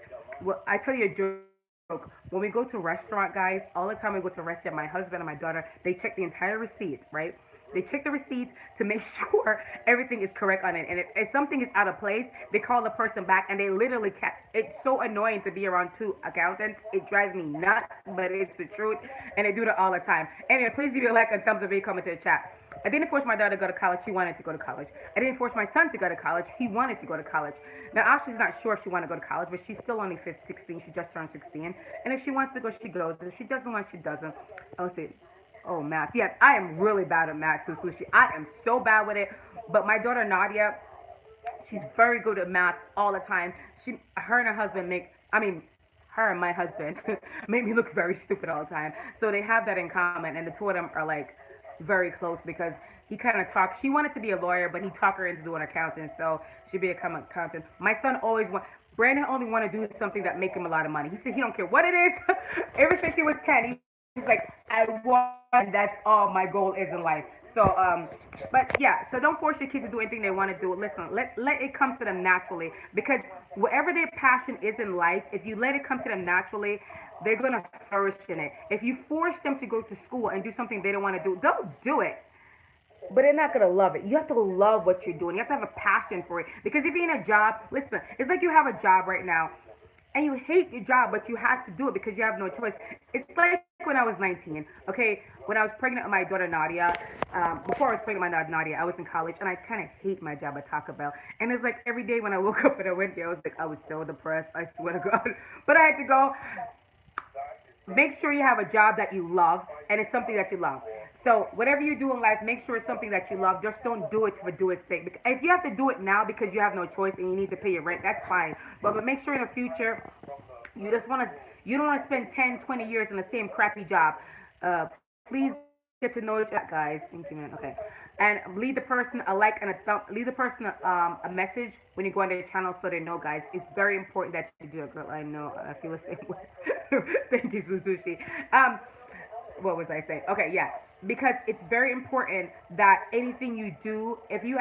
Well, I tell you a joke. When we go to a restaurant, guys, all the time we go to a restaurant, my husband and my daughter, they check the entire receipt, right? They check the receipts to make sure everything is correct on it. And if something is out of place, they call the person back, and they literally it's so annoying to be around two accountants. It drives me nuts, but it's the truth. And they do that all the time. Anyway, please leave me a like and thumbs up if you come into the chat. I didn't force my daughter to go to college. She wanted to go to college. I didn't force my son to go to college. He wanted to go to college. Now, Ashley's not sure if she wants to go to college, but she's still only 16. She just turned 16. And if she wants to go, she goes. If she doesn't want, she doesn't. I'll say, oh, math. Yeah, I am really bad at math too, Sushi. I am so bad with it. But my daughter Nadia, she's very good at math all the time. Her and her husband her and my husband make me look very stupid all the time. So they have that in common, and the two of them are like very close because he kind of talked. She wanted to be a lawyer, but he talked her into doing accounting, so she become an accountant. My son always Brandon only want to do something that make him a lot of money. He said he don't care what it is. Ever since he was 10, he's like, I want, and that's all my goal is in life. So, but yeah, so don't force your kids to do anything they want to do. Listen, let it come to them naturally, because whatever their passion is in life, if you let it come to them naturally, they're going to flourish in it. If you force them to go to school and do something they don't want to do, they'll do it, but they're not gonna love it. You have to love what you're doing. You have to have a passion for it. Because if you're in a job, listen, it's like you have a job right now, and you hate your job, but you have to do it because you have no choice. It's like when I was 19. Okay, when I was pregnant with my daughter Nadia, before I was pregnant with my daughter Nadia, I was in college, and I kind of hate my job at Taco Bell. And it's like every day when I woke up and I went there, I was like, I was so depressed. I swear to God, but I had to go. Make sure you have a job that you love, and it's something that you love. So whatever you do in life, make sure it's something that you love. Just don't do it for do its sake. If you have to do it now because you have no choice and you need to pay your rent, that's fine. But make sure in the future, you don't want to spend 10, 20 years in the same crappy job. Please get to know each other, guys. Thank you, man. Okay. And leave the person a like and a thumb. Leave the person a message when you go on their channel so they know, guys. It's very important that you do it, girl. I know. I feel the same way. Thank you, Suzushi. What was I saying? Okay, yeah. Because it's very important that anything you do, if you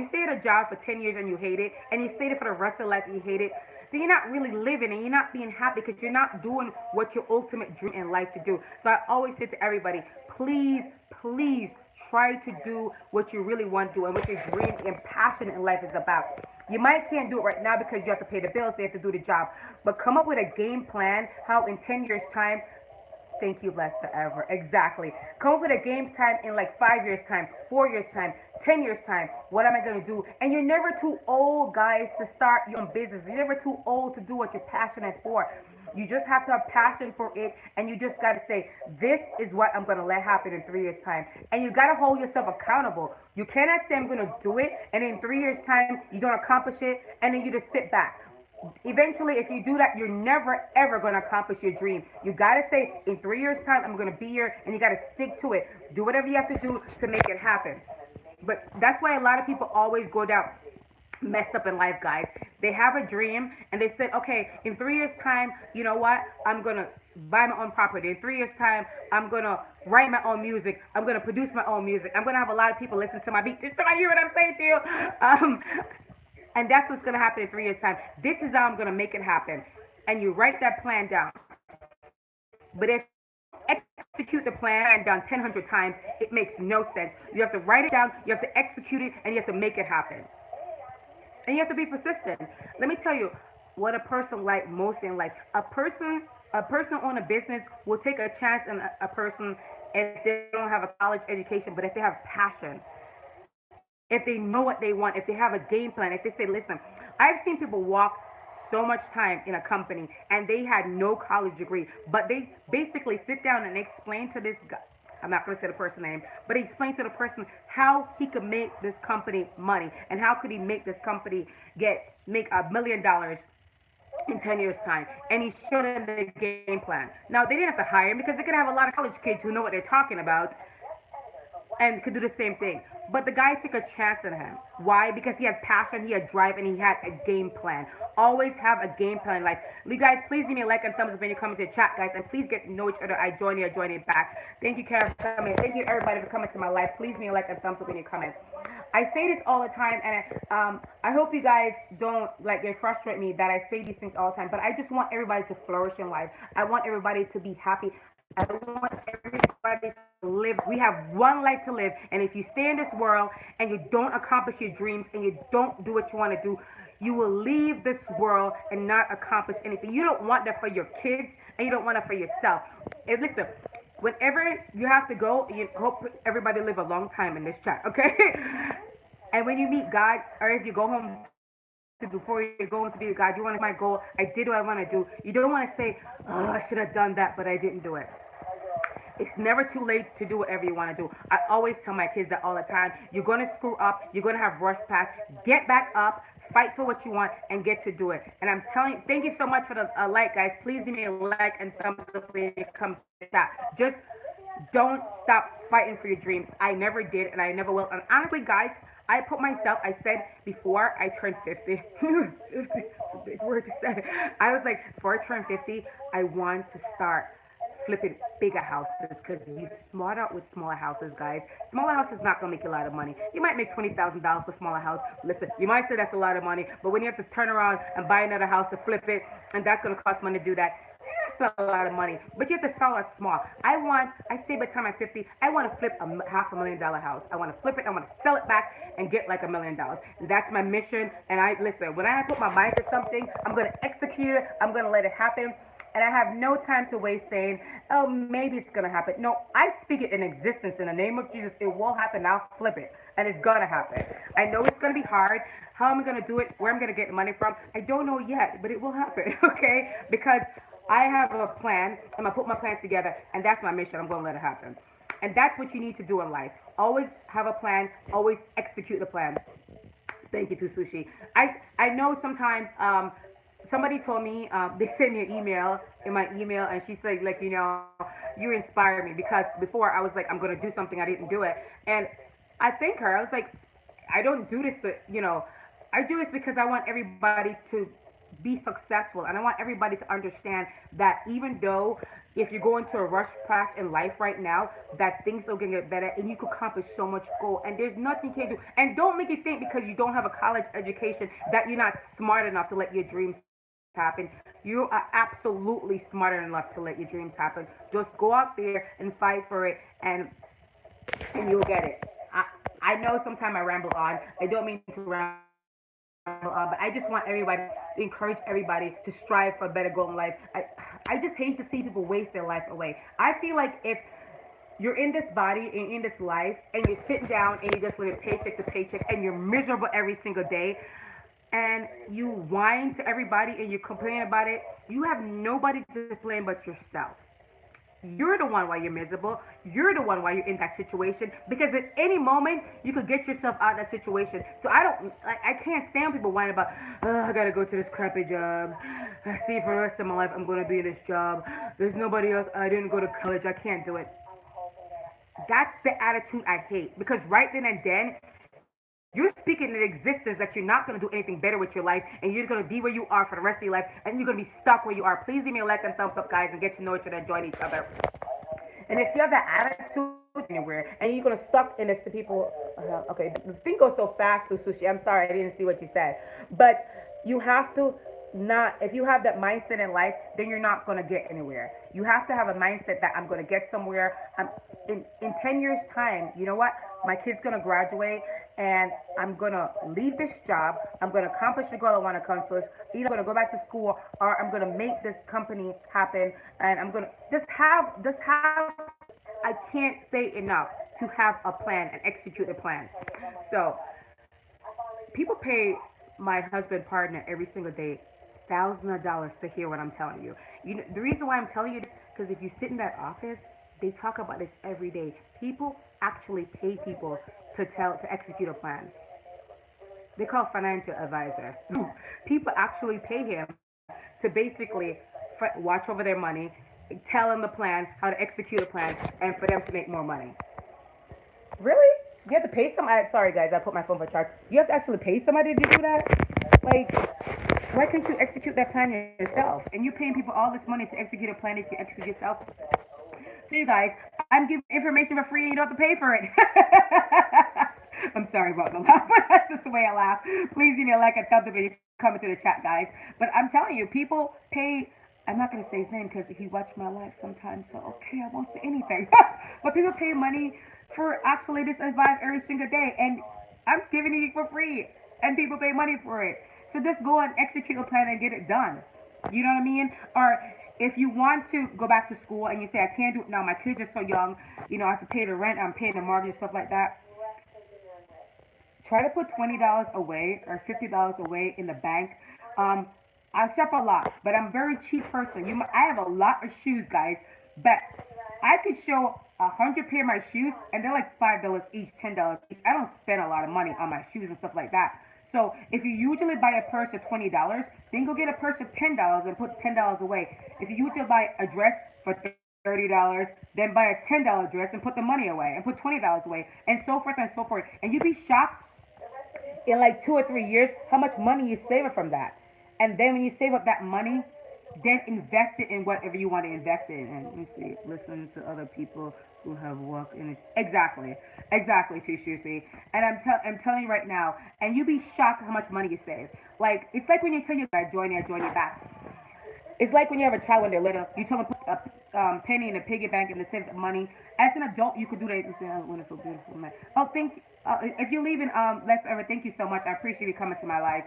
stay at a job for 10 years and you hate it, and you stay there for the rest of your life and you hate it, then you're not really living and you're not being happy because you're not doing what your ultimate dream in life to do. So I always say to everybody, please, please try to do what you really want to do and what your dream and passion in life is about. You might can't do it right now because you have to pay the bills, so you have to do the job. But come up with a game plan how in 10 years' time. Thank you, Lester Ever. Exactly. Come up with a game time in like 5 years' time, 4 years' time, 10 years' time. What am I going to do? And you're never too old, guys, to start your own business. You're never too old to do what you're passionate for. You just have to have passion for it, and you just got to say, this is what I'm going to let happen in 3 years' time. And you got to hold yourself accountable. You cannot say, I'm going to do it, and in 3 years' time, you don't accomplish it, and then you just sit back. Eventually, if you do that, you're never ever going to accomplish your dream. You got to say, in 3 years' time, I'm going to be here, and you got to stick to it. Do whatever you have to do to make it happen. But that's why a lot of people always go down messed up in life, guys. They have a dream, and they said, okay, in 3 years' time, you know what? I'm going to buy my own property. In 3 years' time, I'm going to write my own music. I'm going to produce my own music. I'm going to have a lot of people listen to my beat. Did somebody hear what I'm saying to you? And that's what's going to happen in 3 years' time. This is how I'm going to make it happen. And you write that plan down. But if you execute the plan down 1,000 times, it makes no sense. You have to write it down, you have to execute it, and you have to make it happen. And you have to be persistent. Let me tell you what a person like most in life. A person own a business will take a chance on a person if they don't have a college education, but if they have passion. if they know what they want, if they have a game plan, if they say, listen, I've seen people walk so much time in a company and they had no college degree, but they basically sit down and explain to this guy, I'm not going to say the person's name, but he explained to the person how he could make this company money and how could he make this company make $1 million in 10 years time, and he showed them the game plan. Now they didn't have to hire him because they could have a lot of college kids who know what they're talking about and could do the same thing. But the guy took a chance on him. Why? Because he had passion, he had drive, and he had a game plan. Always have a game plan. Like, you guys, please give me a like and thumbs up when you come into the chat, guys, and please get to know each other. I join you, I join you back. Thank you, Karen, for coming. Thank you, everybody, for coming to my life. Please give me a like and thumbs up when you come in. I say this all the time, and I hope you guys don't like get frustrated me that I say these things all the time. But I just want everybody to flourish in life. I want everybody to be happy. I want everybody to live. We have one life to live, and if you stay in this world and you don't accomplish your dreams and you don't do what you want to do, you will leave this world and not accomplish anything. You don't want that for your kids, and you don't want it for yourself. And listen, whenever you have to go, you hope everybody live a long time in this chat, okay? And when you meet God, or if you go home before you're going to be with God, you want to my goal. I did what I want to do. You don't want to say, oh, I should have done that, but I didn't do it. It's never too late to do whatever you want to do. I always tell my kids that all the time. You're going to screw up. You're going to have rush past. Get back up. Fight for what you want and get to do it. And I'm telling you, thank you so much for the like, guys. Please give me a like and thumbs up when it comes to that. Just don't stop fighting for your dreams. I never did, and I never will. And honestly, guys, I put myself, I said before I turned 50, 50, it's a big word to say. I was like, before I turn 50, I want to start flipping bigger houses because you smart out with smaller houses, guys. Smaller houses not gonna make you a lot of money. You might make $20,000 for a smaller house. Listen, you might say that's a lot of money, but when you have to turn around and buy another house to flip it, and that's gonna cost money to do that, it's not a lot of money. But you have to start small. I say by the time I'm 50, I want to flip a $500,000 house. I want to flip it. I want to sell it back and get like $1 million. And that's my mission. And I listen. When I put my mind to something, I'm gonna execute it. I'm gonna let it happen. And I have no time to waste saying, oh, maybe it's going to happen. No, I speak it in existence in the name of Jesus. It will happen. I'll flip it. And it's going to happen. I know it's going to be hard. How am I going to do it? Where I'm going to get the money from? I don't know yet, but it will happen, okay? Because I have a plan. I'm going to put my plan together. And that's my mission. I'm going to let it happen. And that's what you need to do in life. Always have a plan. Always execute the plan. Thank you, to Sushi. I know sometimes... somebody told me they sent me an email in my email, and she said, like, you inspire me, because before I was like, I'm gonna do something, I didn't do it, and I thank her. I was like, I don't do this to, I do this because I want everybody to be successful, and I want everybody to understand that even though if you're going to a rush path in life right now, that things are going to get better and you could accomplish so much goal, and there's nothing you can do. And don't make you think because you don't have a college education that you're not smart enough to let your dreams happen. You are absolutely smart enough to let your dreams happen. Just go out there and fight for it, and you'll get it. I know sometimes I ramble on. I don't mean to ramble on, but I just want everybody to encourage everybody to strive for a better goal in life. I just hate to see people waste their life away. I feel like if you're in this body and in this life and you're sitting down and you're just living paycheck to paycheck and you're miserable every single day, and you whine to everybody and you complain about it, you have nobody to blame but yourself. You're the one why you're miserable. You're the one why you're in that situation, because at any moment you could get yourself out of that situation. So I can't stand people whining about, oh, I gotta go to this crappy job. I see for the rest of my life I'm gonna be in this job. There's nobody else. I didn't go to college. I can't do it. That's the attitude I hate, because right then and then you're speaking in existence that you're not going to do anything better with your life, and you're going to be where you are for the rest of your life, and you're going to be stuck where you are. Please give me a like and thumbs up, guys, and get to know each other and join each other. And if you have that attitude anywhere, and you're going to stuck in this to people, okay, the thing goes so fast to Sushi. I'm sorry, I didn't see what you said. But you have to not, if you have that mindset in life, then you're not going to get anywhere. You have to have a mindset that I'm going to get somewhere. In 10 years time, you know what? My kid's going to graduate, and I'm going to leave this job. I'm going to accomplish the goal I want to accomplish. Either I'm going to go back to school, or I'm going to make this company happen. And I'm going to just have, I can't say enough to have a plan and execute a plan. So People pay my husband partner every single day thousands of dollars to hear what I'm telling you. You know the reason why I'm telling you this because if you sit in that office, they talk about this every day. People actually pay people to execute a plan. They call financial advisor. People actually pay him to basically watch over their money, tell them the plan, how to execute a plan, and for them to make more money. Really? You have to pay some? Sorry, guys, I put my phone for charge. You have to actually pay somebody to do that? Like, why can't you execute that plan yourself? And you're paying people all this money to execute a plan if you execute yourself. So, you guys, I'm giving information for free and you don't have to pay for it. I'm sorry about the laugh, but that's just the way I laugh. Please give me a like and thumbs up when you come into the chat, guys. But I'm telling you, people pay. I'm not gonna say his name because he watched my life sometimes, so okay, I won't say anything. But people pay money for actually this advice every single day, and I'm giving it for free, and people pay money for it. So just go and execute a plan and get it done. You know what I mean? Or if you want to go back to school and you say I can't do it now, my kids are so young, I have to pay the rent, I'm paying the mortgage, stuff like that. Try to put $20 away or $50 away in the bank. Um, I shop a lot, but I'm a very cheap person. I have a lot of shoes, guys, but I could show 100 pair of my shoes, and they're like $5 each, $10 each. I don't spend a lot of money on my shoes and stuff like that. So if you usually buy a purse for $20, then go get a purse for $10 and put $10 away. If you usually buy a dress for $30, then buy a $10 dress and put the money away and put $20 away, and so forth and so forth. And you'd be shocked in like 2 or 3 years how much money you save from that. And then when you save up that money, then invest it in whatever you want to invest in. And let me see, listen to other people who have worked in it. Exactly, Sushi. And I'm telling you right now, and you'll be shocked how much money you save. Like it's like when you tell your guy join you back. It's like when you have a child when they're little. You tell them to put a penny in a piggy bank and to save money. As an adult, you could do that. You say, "Oh, wonderful, beautiful man." Oh, thank. If you're leaving, let's ever thank you so much. I appreciate you coming to my life.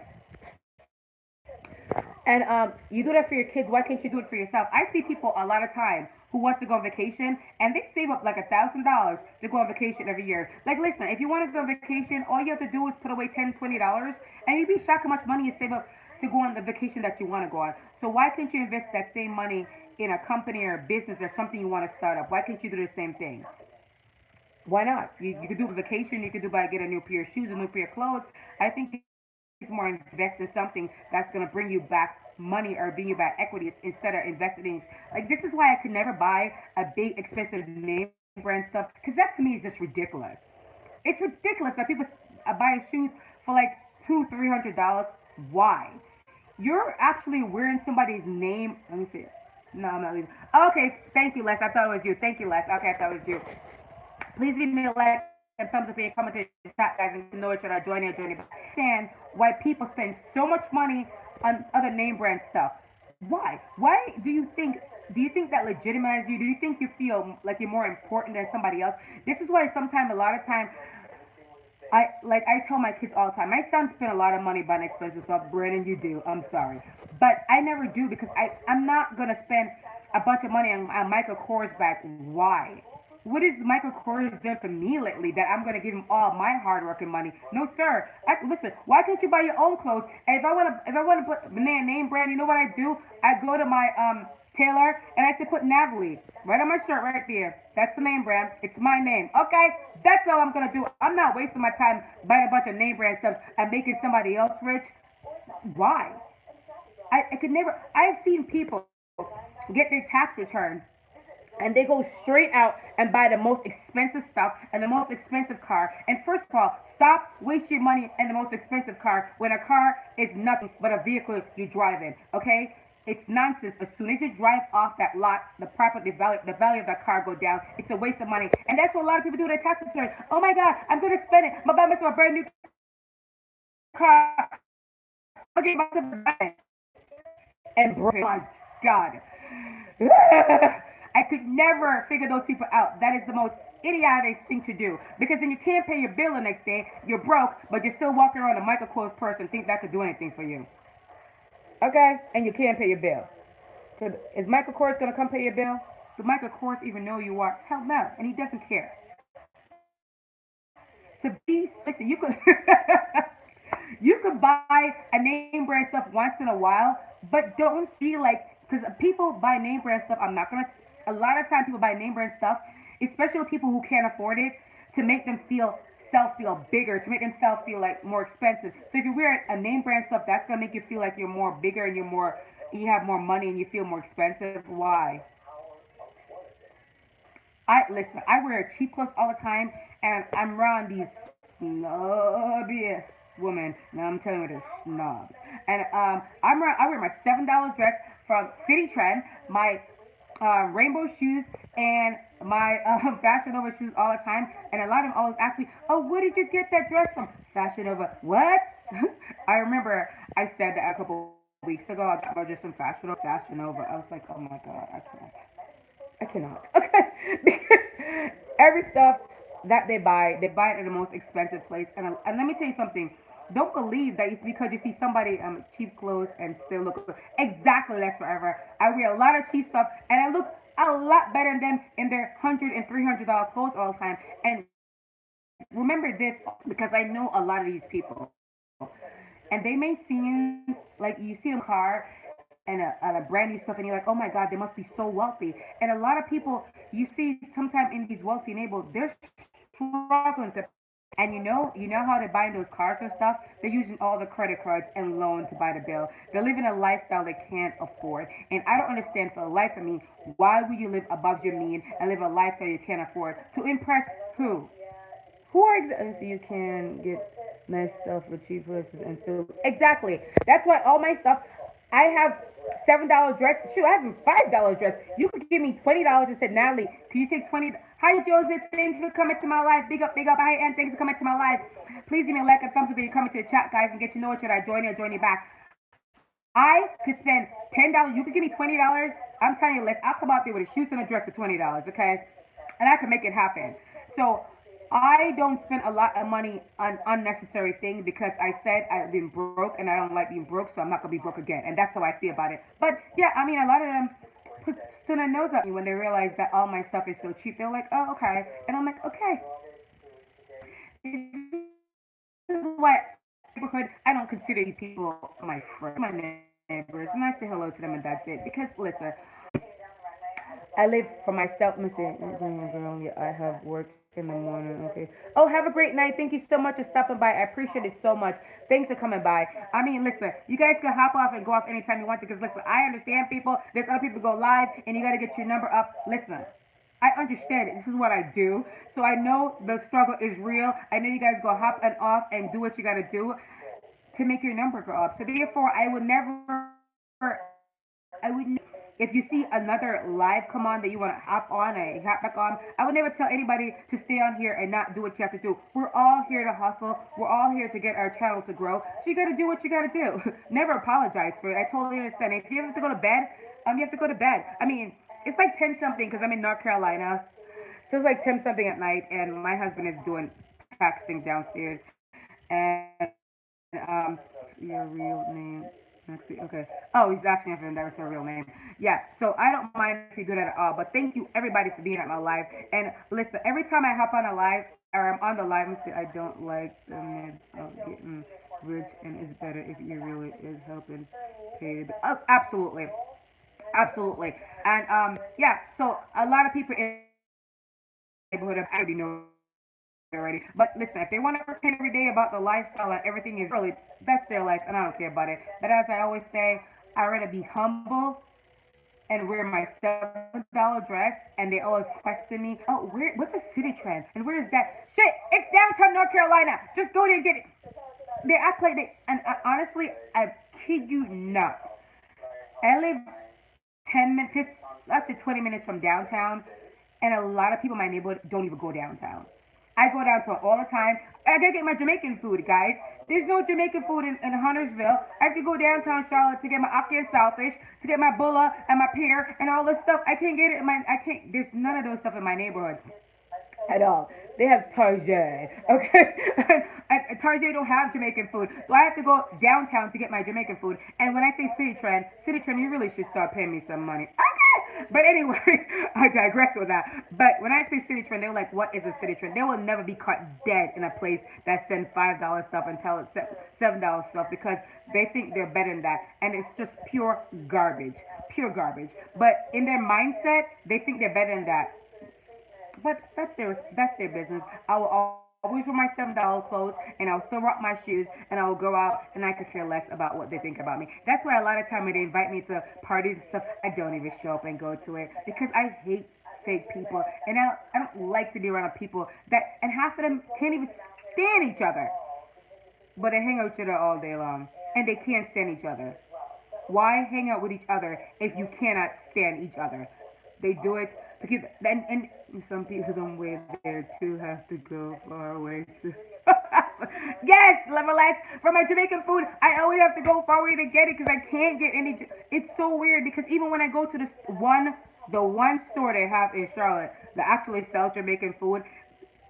And you do that for your kids. Why can't you do it for yourself? I see people a lot of time who want to go on vacation and they save up like $1,000 to go on vacation every year. Like, listen, if you want to go on vacation, all you have to do is put away $10, $20, and you'd be shocked how much money you save up to go on the vacation that you want to go on. So why can't you invest that same money in a company or a business or something you want to start up? Why can't you do the same thing? Why not? You could do a vacation. You could do by get a new pair of shoes, a new pair of clothes. I think it's more invest in something that's gonna bring you back money or bring you back equities instead of investing in. Like this is why I could never buy a big expensive name brand stuff because that to me is just ridiculous. It's ridiculous that people buy shoes for like $200-300. Why? You're actually wearing somebody's name. Let me see. No, I'm not leaving. Okay, thank you, Les. I thought it was you. Thank you, Les. Okay, I thought it was you. Please give me a like and thumbs up and comment in the chat, guys, and know each other. Join in, join in. Understand why people spend so much money on other name brand stuff. Why? Why do you think? Do you think that legitimizes you? Do you think you feel like you're more important than somebody else? This is why sometimes, a lot of time, I tell my kids all the time. My son spent a lot of money buying expensive stuff. Brandon, you do. I'm sorry, but I never do because I'm not gonna spend a bunch of money on Michael Kors bag. Why? What has Michael Kors done for me lately that I'm gonna give him all my hard work and money? No, sir. Listen. Why can't you buy your own clothes? And if I wanna put name brand, you know what I do? I go to my tailor and I say put Natalie right on my shirt right there. That's the name brand. It's my name. Okay, that's all I'm gonna do. I'm not wasting my time buying a bunch of name brand stuff and making somebody else rich. Why? I could never. I've seen people get their tax return and they go straight out and buy the most expensive stuff and the most expensive car. And first of all, stop wasting your money in the most expensive car when a car is nothing but a vehicle you drive in. Okay? It's nonsense. As soon as you drive off that lot, the value of that car go down. It's a waste of money, and that's what a lot of people do with their tax return. Oh my God, I'm gonna spend it. I'm gonna buy myself a brand new car. I'm gonna get myself a brand and broke. My God. I could never figure those people out. That is the most idiotic thing to do because then you can't pay your bill the next day. You're broke, but you're still walking around a Michael Kors purse and think that could do anything for you. Okay, and you can't pay your bill. So is Michael Kors gonna come pay your bill? Do Michael Kors even know you are? Hell no, and he doesn't care. So be listen. You could You could buy a name brand stuff once in a while, but don't feel like, because people buy name brand stuff. I'm not gonna. A lot of time people buy name brand stuff, especially people who can't afford it, to make them feel bigger, to make themselves feel like more expensive. So if you wear a name brand stuff, that's gonna make you feel like you're more bigger and you have more money and you feel more expensive. Why? I listen. I wear cheap clothes all the time, and I'm around these snobby women. Now I'm telling you, they're snobs. And I wear my $7 dress from City Trend, my rainbow shoes, and my Fashion Nova shoes all the time. And a lot of them always ask me, "Oh, where did you get that dress from?" Fashion Nova. What? I remember I said that a couple weeks ago. I got my dress from Fashion Nova. I was like, "Oh my god, I can't." I cannot. Okay, because every stuff that they buy it at the most expensive place. And let me tell you something. Don't believe that it's because you see somebody cheap clothes and still look good. Exactly, that's forever. I wear a lot of cheap stuff and I look a lot better than them in their $100 and $300 clothes all the time. And remember this, because I know a lot of these people, and they may seem like you see them car and a brand new stuff, and you're like, oh my god, they must be so wealthy. And a lot of people you see sometimes in these wealthy neighborhoods, they're struggling to. And you know how they're buying those cars and stuff. They're using all the credit cards and loan to buy the bill. They're living a lifestyle they can't afford. And I don't understand for the life of me, why would you live above your mean and live a lifestyle you can't afford to impress who? Who are exactly, so you can get nice stuff for cheap prices and still exactly. That's why all my stuff. I have $7 dress. Shoot, I have a $5 dress. You could give me $20 and said, Natalie, can you take 20? Hi Joseph, thanks for coming to my life. Big up, hi, and thanks for coming to my life. Please give me a like and thumbs up when you come into the chat, guys, and get to know it. Should I join you or join you back? I could spend $10. You could give me $20. I'm telling you, I'll come out there with a shoes and a dress for $20, okay? And I can make it happen. So I don't spend a lot of money on unnecessary things because I said I've been broke and I don't like being broke, so I'm not gonna be broke again. And that's how I see about it. But yeah, I mean, a lot of them put their nose at me when they realize that all my stuff is so cheap. They're like, oh, okay, and I'm like, okay. This is why neighborhood. I don't consider these people my friends, my neighbors, and I say hello to them, and that's it. Because listen, I live for myself. Let me see. Girl, yeah, I have work in the morning. Okay. Oh, have a great night. Thank you so much for stopping by. I appreciate it so much. Thanks for coming by. I mean, listen, you guys can hop off and go off anytime you want to. Because listen, I understand people. There's other people go live, and you got to get your number up. Listen. I understand it. This is what I do. So I know the struggle is real. I know you guys go hop and off and do what you got to do to make your number go up. So therefore, I would, if you see another live come on that you want to hop on and hop back on, I would never tell anybody to stay on here and not do what you have to do. We're all here to hustle. We're all here to get our channel to grow. So you got to do what you got to do. Never apologize for it. I totally understand. If you have to go to bed, you have to go to bed. I mean, it's like 10 something because I'm in North Carolina. So it's like 10 something at night, and my husband is doing texting downstairs. And your real name. Next week. Okay. Oh, he's asking if that was her real name. Yeah. So I don't mind if you do that at all. But thank you everybody for being at my live. And listen, every time I hop on a live or I'm on the live, and say I don't like the mid of getting rich, and it's better if you really is helping pay. Oh, absolutely. Absolutely. And yeah. So a lot of people in the neighborhood have already know already. But listen, if they want to pretend every day about the lifestyle and everything is really, that's their life, and I don't care about it. But as I always say, I'd rather be humble and wear my $7 dress, and they always question me, oh, what's a City Trend? And where is that? Shit, it's downtown North Carolina. Just go there and get it. They act like they, and honestly, I kid you not. I live 10 minutes, let's say 20 minutes from downtown, and a lot of people in my neighborhood don't even go downtown. I go downtown all the time. I gotta get my Jamaican food, guys. There's no Jamaican food in Huntersville. I have to go downtown Charlotte to get my ackee and saltfish, to get my bulla and my pear and all this stuff. I can't get it in I can't, there's none of those stuff in my neighborhood at all. They have Tarjay, okay? And Tarjay don't have Jamaican food, so I have to go downtown to get my Jamaican food. And when I say City Trend, you really should start paying me some money. Okay, But anyway, I digress with that. But when I say city trend, they're like, what is a city trend? They will never be caught dead in a place that send $5 stuff and tell it $7 stuff because they think they're better than that. And it's just pure garbage. Pure garbage. But in their mindset, they think they're better than that. But that's their business. I will always wear my $7 clothes, and I'll still rock my shoes, and I will go out, and I could care less about what they think about me. That's why a lot of time when they invite me to parties and stuff, I don't even show up and go to it because I hate fake people, and I don't like to be around people that, and half of them can't even stand each other, but they hang out with each other all day long, and they can't stand each other. Why hang out with each other if you cannot stand each other? They do it to keep and some people don't wait there too have to go far away to yes, nevertheless, for my Jamaican food, I always have to go far away to get it because I can't get any. It's so weird because even when I go to this the one store they have in Charlotte that actually sells Jamaican food,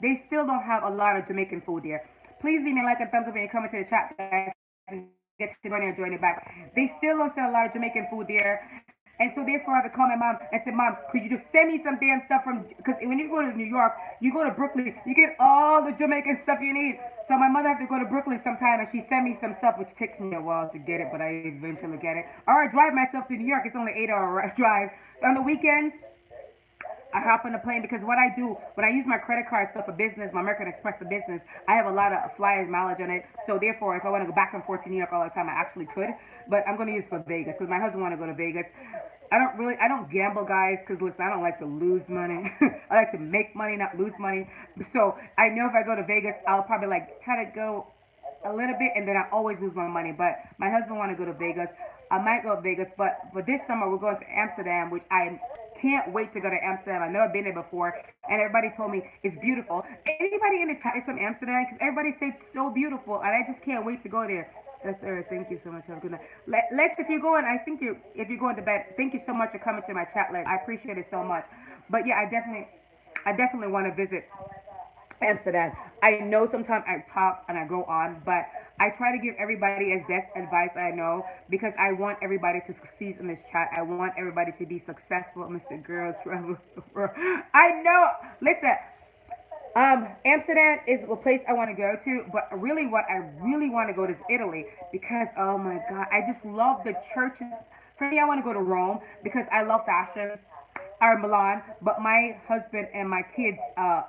they still don't have a lot of Jamaican food there. Please leave me a like and thumbs up when you come into the chat, guys. And get to join it back. They still don't sell a lot of Jamaican food there. And so therefore I have to call my mom and say, Mom, could you just send me some damn stuff from, because when you go to New York, you go to Brooklyn, you get all the Jamaican stuff you need. So my mother have to go to Brooklyn sometime and she send me some stuff, which takes me a while to get it, but I eventually get it. Or I drive myself to New York, it's only 8 hour drive. So on the weekends, I hop on the plane because what I do when I use my credit card stuff for business, my American Express for business, I have a lot of flyers mileage on it. So therefore, if I want to go back and forth to New York all the time, I actually could. But I'm going to use it for Vegas because my husband want to go to Vegas. I don't gamble, guys, because listen, I don't like to lose money. I like to make money, not lose money. So I know if I go to Vegas, I'll probably like try to go a little bit, and then I always lose my money. But my husband want to go to Vegas. I might go to Vegas, but for this summer we're going to Amsterdam, which I can't wait to go to Amsterdam. I've never been there before, and everybody told me it's beautiful. Anybody in the chat is from Amsterdam? Because everybody says it's so beautiful, and I just can't wait to go there. Yes, sir. Thank you so much. Have a good night. Les, if you're going, if you're going to bed, thank you so much for coming to my chat, Les. I appreciate it so much. But yeah, I definitely want to visit Amsterdam. I know sometimes I talk and I go on, but I try to give everybody as best advice I know because I want everybody to succeed in this chat. I want everybody to be successful, Mr. Girl Travel. I know. Listen, Amsterdam is a place I want to go to, but really, what I really want to go to is Italy because oh my God, I just love the churches. For me, I want to go to Rome because I love fashion or Milan, but my husband and my kids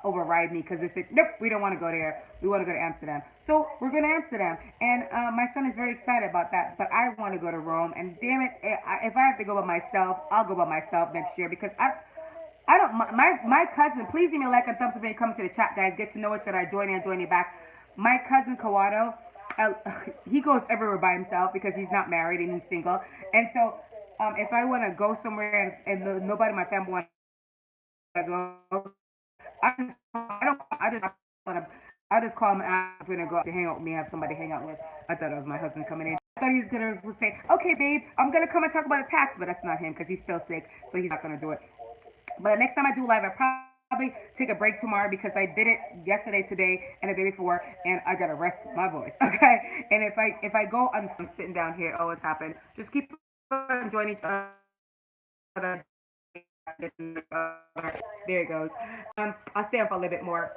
override me because they said, nope, we don't want to go there. We want to go to Amsterdam. So we're going to Amsterdam. And my son is very excited about that, but I want to go to Rome. And damn it, if I have to go by myself, I'll go by myself next year because I don't, my cousin, please give me a like and thumbs up when you come to the chat, guys. Get to know each other. Join in, join you back. My cousin Kawato, he goes everywhere by himself because he's not married and he's single. And so if I want to go somewhere and nobody in my family want to go, I just call him out if we're gonna go out to hang out with me, have somebody to hang out with. I thought it was my husband coming in. I thought he was gonna say, okay, babe, I'm gonna come and talk about the tax, but that's not him because he's still sick, so he's not gonna do it. But next time I do live, I probably take a break tomorrow because I did it yesterday, today, and the day before, and I gotta rest my voice, okay? And if I go, I'm sitting down here, it always happen. Just keep enjoying each other. There it goes. I'll stay on for a little bit more.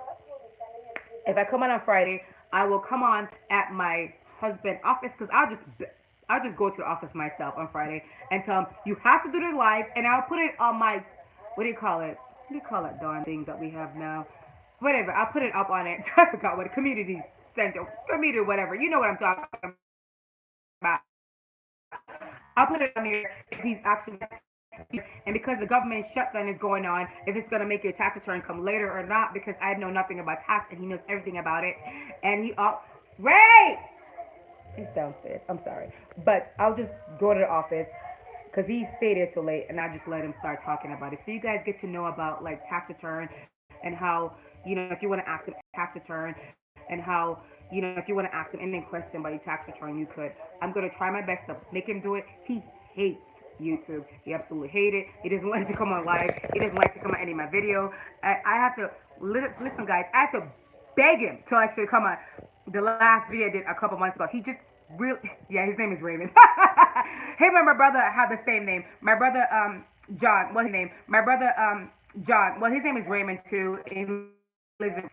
If I come on Friday, I will come on at my husband's office because I'll just go to the office myself on Friday and tell him you have to do the live, and I'll put it on my what do you call it? What do you call it, darn thing that we have now? Whatever. I'll put it up on it. I forgot what community center, community, whatever. You know what I'm talking about. I'll put it on here if he's actually. And because the government shutdown is going on, if it's going to make your tax return come later or not, because I know nothing about tax and he knows everything about it. And Ray! He's downstairs. I'm sorry. But I'll just go to the office because he stayed there till late and I just let him start talking about it. So you guys get to know about like tax return and how, if you want to ask him tax return and how, if you want to ask him any question about your tax return, you could. I'm going to try my best to make him do it. He hates YouTube. He absolutely hates it. He doesn't like to come on live. He doesn't like to come on any of my video. I have to, listen guys, I have to beg him to actually come on. The last video I did a couple months ago, he just really, yeah, his name is Raymond. Him and my brother have the same name. My brother, John. What's his name? My brother, John. Well, his name is Raymond too. And he lives in.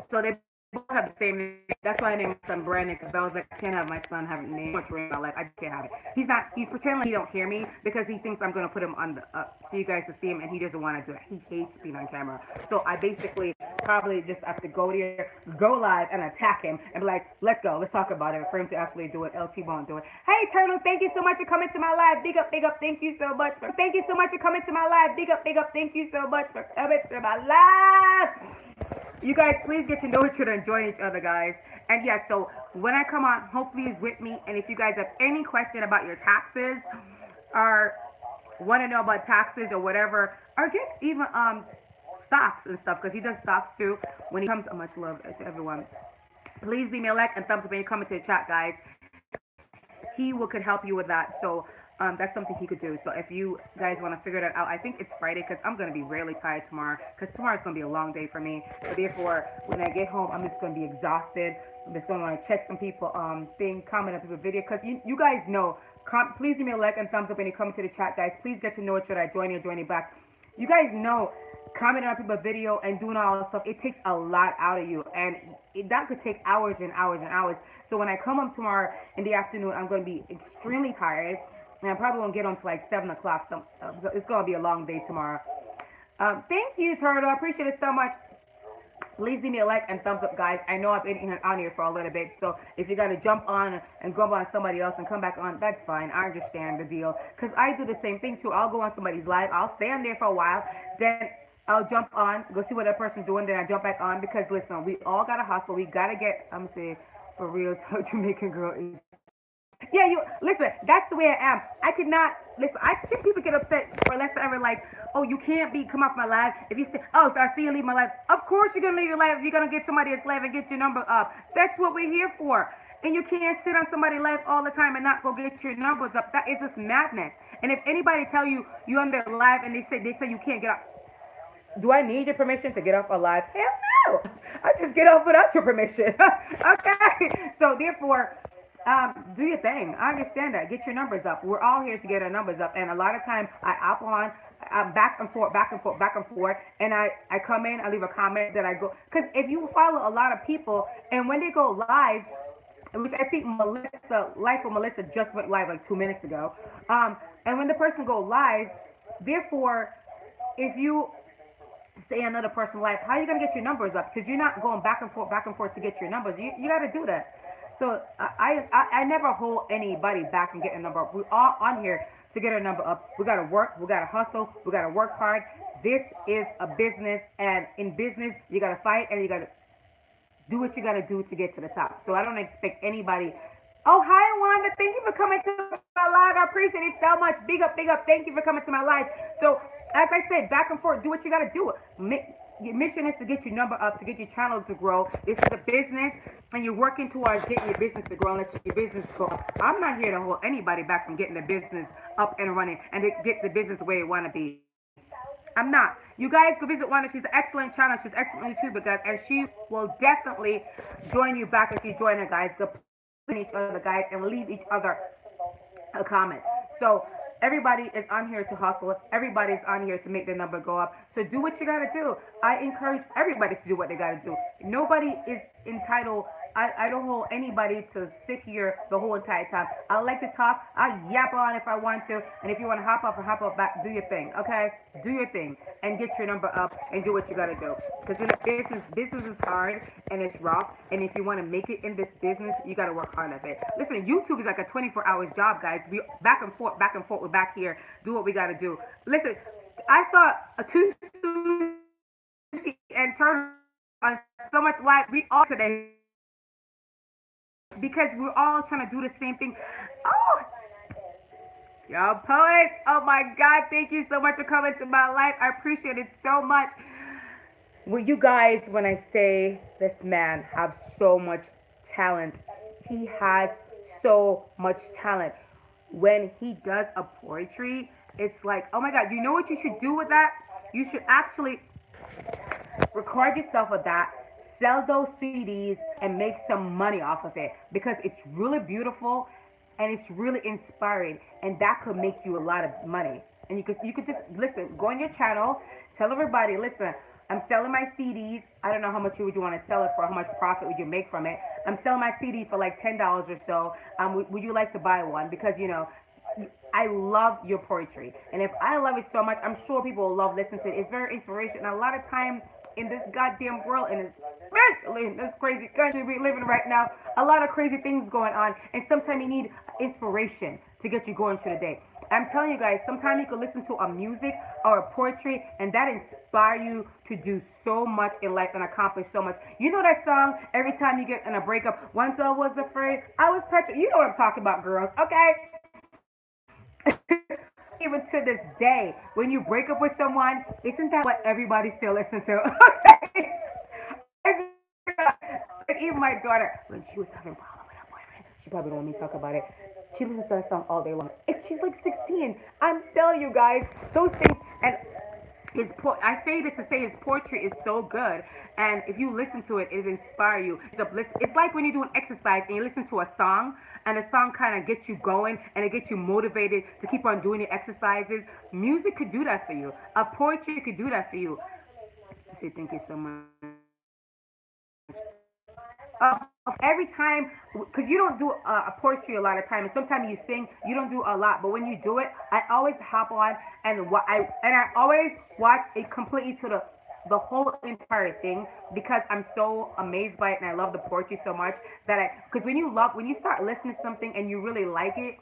So they both have the same name. That's why I named my son Brandon because I was like, I can't have my son have a name much in my life. I just can't have it. He's not. He's pretending like he don't hear me because he thinks I'm gonna put him on the so you guys to see him, and he doesn't want to do it. He hates being on camera. So I basically probably just have to go there, go live, and attack him and be like, let's go, let's talk about it for him to actually do it. Else he won't do it. Hey Turtle, thank you so much for coming to my live. Big up, big up. Thank you so much. Thank you so much for coming to my live. Big up, big up. Thank you so much for coming to my live. You guys, please get to know each other and join each other, guys. And yeah, so when I come on, hopefully he's with me. And if you guys have any question about your taxes or want to know about taxes or whatever, or I guess even stocks and stuff, because he does stocks too. When he comes, much love to everyone. Please leave me a like and thumbs up when you come into the chat, guys. He will could help you with that. So that's something he could do. So if you guys want to figure that out, I think it's Friday because I'm going to be really tired tomorrow because tomorrow's going to be a long day for me. So therefore, when I get home, I'm just going to be exhausted. I'm just going to want to check some people comment on people's video because you guys know. Please give me a like and thumbs up when you come to the chat, guys. Please get to know each other. Join you back. You guys know commenting on people's video and doing all this stuff, it takes a lot out of you, and that could take hours and hours and hours. So when I come home tomorrow in the afternoon, I'm going to be extremely tired, and I probably won't get home till like 7 o'clock. So it's going to be a long day tomorrow. Thank you, Turtle. I appreciate it so much. Please leave me a like and thumbs up, guys. I know I've been on here for a little bit, so if you got to jump on and go on somebody else and come back on, that's fine. I understand the deal, because I do the same thing too. I'll go on somebody's live. I'll stay on there for a while, then I'll jump on, go see what that person's doing, then I jump back on, because listen, we all got to hustle. We got to get, I'm saying, for real, Jamaican girl. Yeah, you listen. That's the way I am. I could not listen. I see people get upset for less ever like, oh, you can't come off my live if you stay. Oh, so I see you leave my live. Of course you're gonna leave your live if you're gonna get somebody that's live and get your number up. That's what we're here for. And you can't sit on somebody's live all the time and not go get your numbers up. That is just madness. And if anybody tell you on their live and they say you can't get up, do I need your permission to get off a live? Hell no. I just get off without your permission. Okay. So therefore, do your thing. I understand that. Get your numbers up. We're all here to get our numbers up. And a lot of time I up on back and forth, back and forth, back and forth. And I come in, I leave a comment, then I go. Because if you follow a lot of people, and when they go live, which I think Life of Melissa just went live like 2 minutes ago. And when the person go live, therefore, if you stay another person live, how are you going to get your numbers up? Because you're not going back and forth to get your numbers. You got to do that. So I never hold anybody back from getting a number up. We're all on here to get our number up. We got to work. We got to hustle. We got to work hard. This is a business. And in business, you got to fight and you got to do what you got to do to get to the top. So I don't expect anybody. Oh, hi, Wanda. Thank you for coming to my live. I appreciate it so much. Big up, big up. Thank you for coming to my live. So, as I said, back and forth, do what you got to do. Your mission is to get your number up, to get your channel to grow. This is a business, and you're working towards getting your business to grow and let your business grow. I'm not here to hold anybody back from getting the business up and running and to get the business where you want to be. I'm not. You guys go visit Wanda. She's an excellent channel. She's an excellent YouTuber, guys, and she will definitely join you back if you join her, guys. Go each other, guys, and leave each other a comment. So everybody is on here to hustle. Everybody's on here to make the number go up. So do what you got to do. I encourage everybody to do what they got to do. Nobody is entitled. I don't hold anybody to sit here the whole entire time. I like to talk. I yap on if I want to. And if you want to hop up back, do your thing, okay? Do your thing and get your number up and do what you got to do. Because business is hard and it's rough. And if you want to make it in this business, you got to work hard at it. Listen, YouTube is like a 24-hour job, guys. We back and forth. We're back here. Do what we got to do. Listen, I saw a two sushi and turtle on so much live. We all today. Because we're all trying to do the same thing. Oh, y'all poets. Oh my God. Thank you so much for coming to my life. I appreciate it so much. Well, you guys, when I say this man have so much talent, he has so much talent. When he does a poetry, it's like, oh my God, you know what you should do with that? You should actually record yourself with that. Sell those CDs and make some money off of it because it's really beautiful and it's really inspiring, and that could make you a lot of money. And you could just listen, go on your channel, tell everybody, listen, I'm selling my CDs. I don't know how much you would you want to sell it for, how much profit would you make from it. I'm selling my CD for like $10 or so. Would you like to buy one? Because I love your poetry, and if I love it so much, I'm sure people will love listening to it. It's very inspirational. A lot of time in this goddamn world, and especially in this crazy country we live in right now, a lot of crazy things going on, and sometimes you need inspiration to get you going through the day. I'm telling you guys, sometimes you can listen to a music or a poetry, and that inspire you to do so much in life and accomplish so much. You know that song, every time you get in a breakup, once I was afraid, I was petrified. You know what I'm talking about, girls, okay? Even to this day, when you break up with someone, isn't that what everybody still listens to? Okay. Like even my daughter, when she was having problems with her boyfriend, she probably don't want me to talk about it. She listens to that song all day long. And she's like 16. I'm telling you guys, those things, and I say this to say his poetry is so good, and if you listen to it, it inspire you. It's like when you do an exercise and you listen to a song, and the song kind of gets you going and it gets you motivated to keep on doing your exercises. Music could do that for you. A poetry could do that for you. I say thank you so much. Every time, because you don't do a poetry a lot of time, and sometimes you sing, you don't do a lot, but when you do it, I always hop on and I always watch it completely to the whole entire thing, because I'm so amazed by it, and I love the poetry so much that because when you start listening to something and you really like it,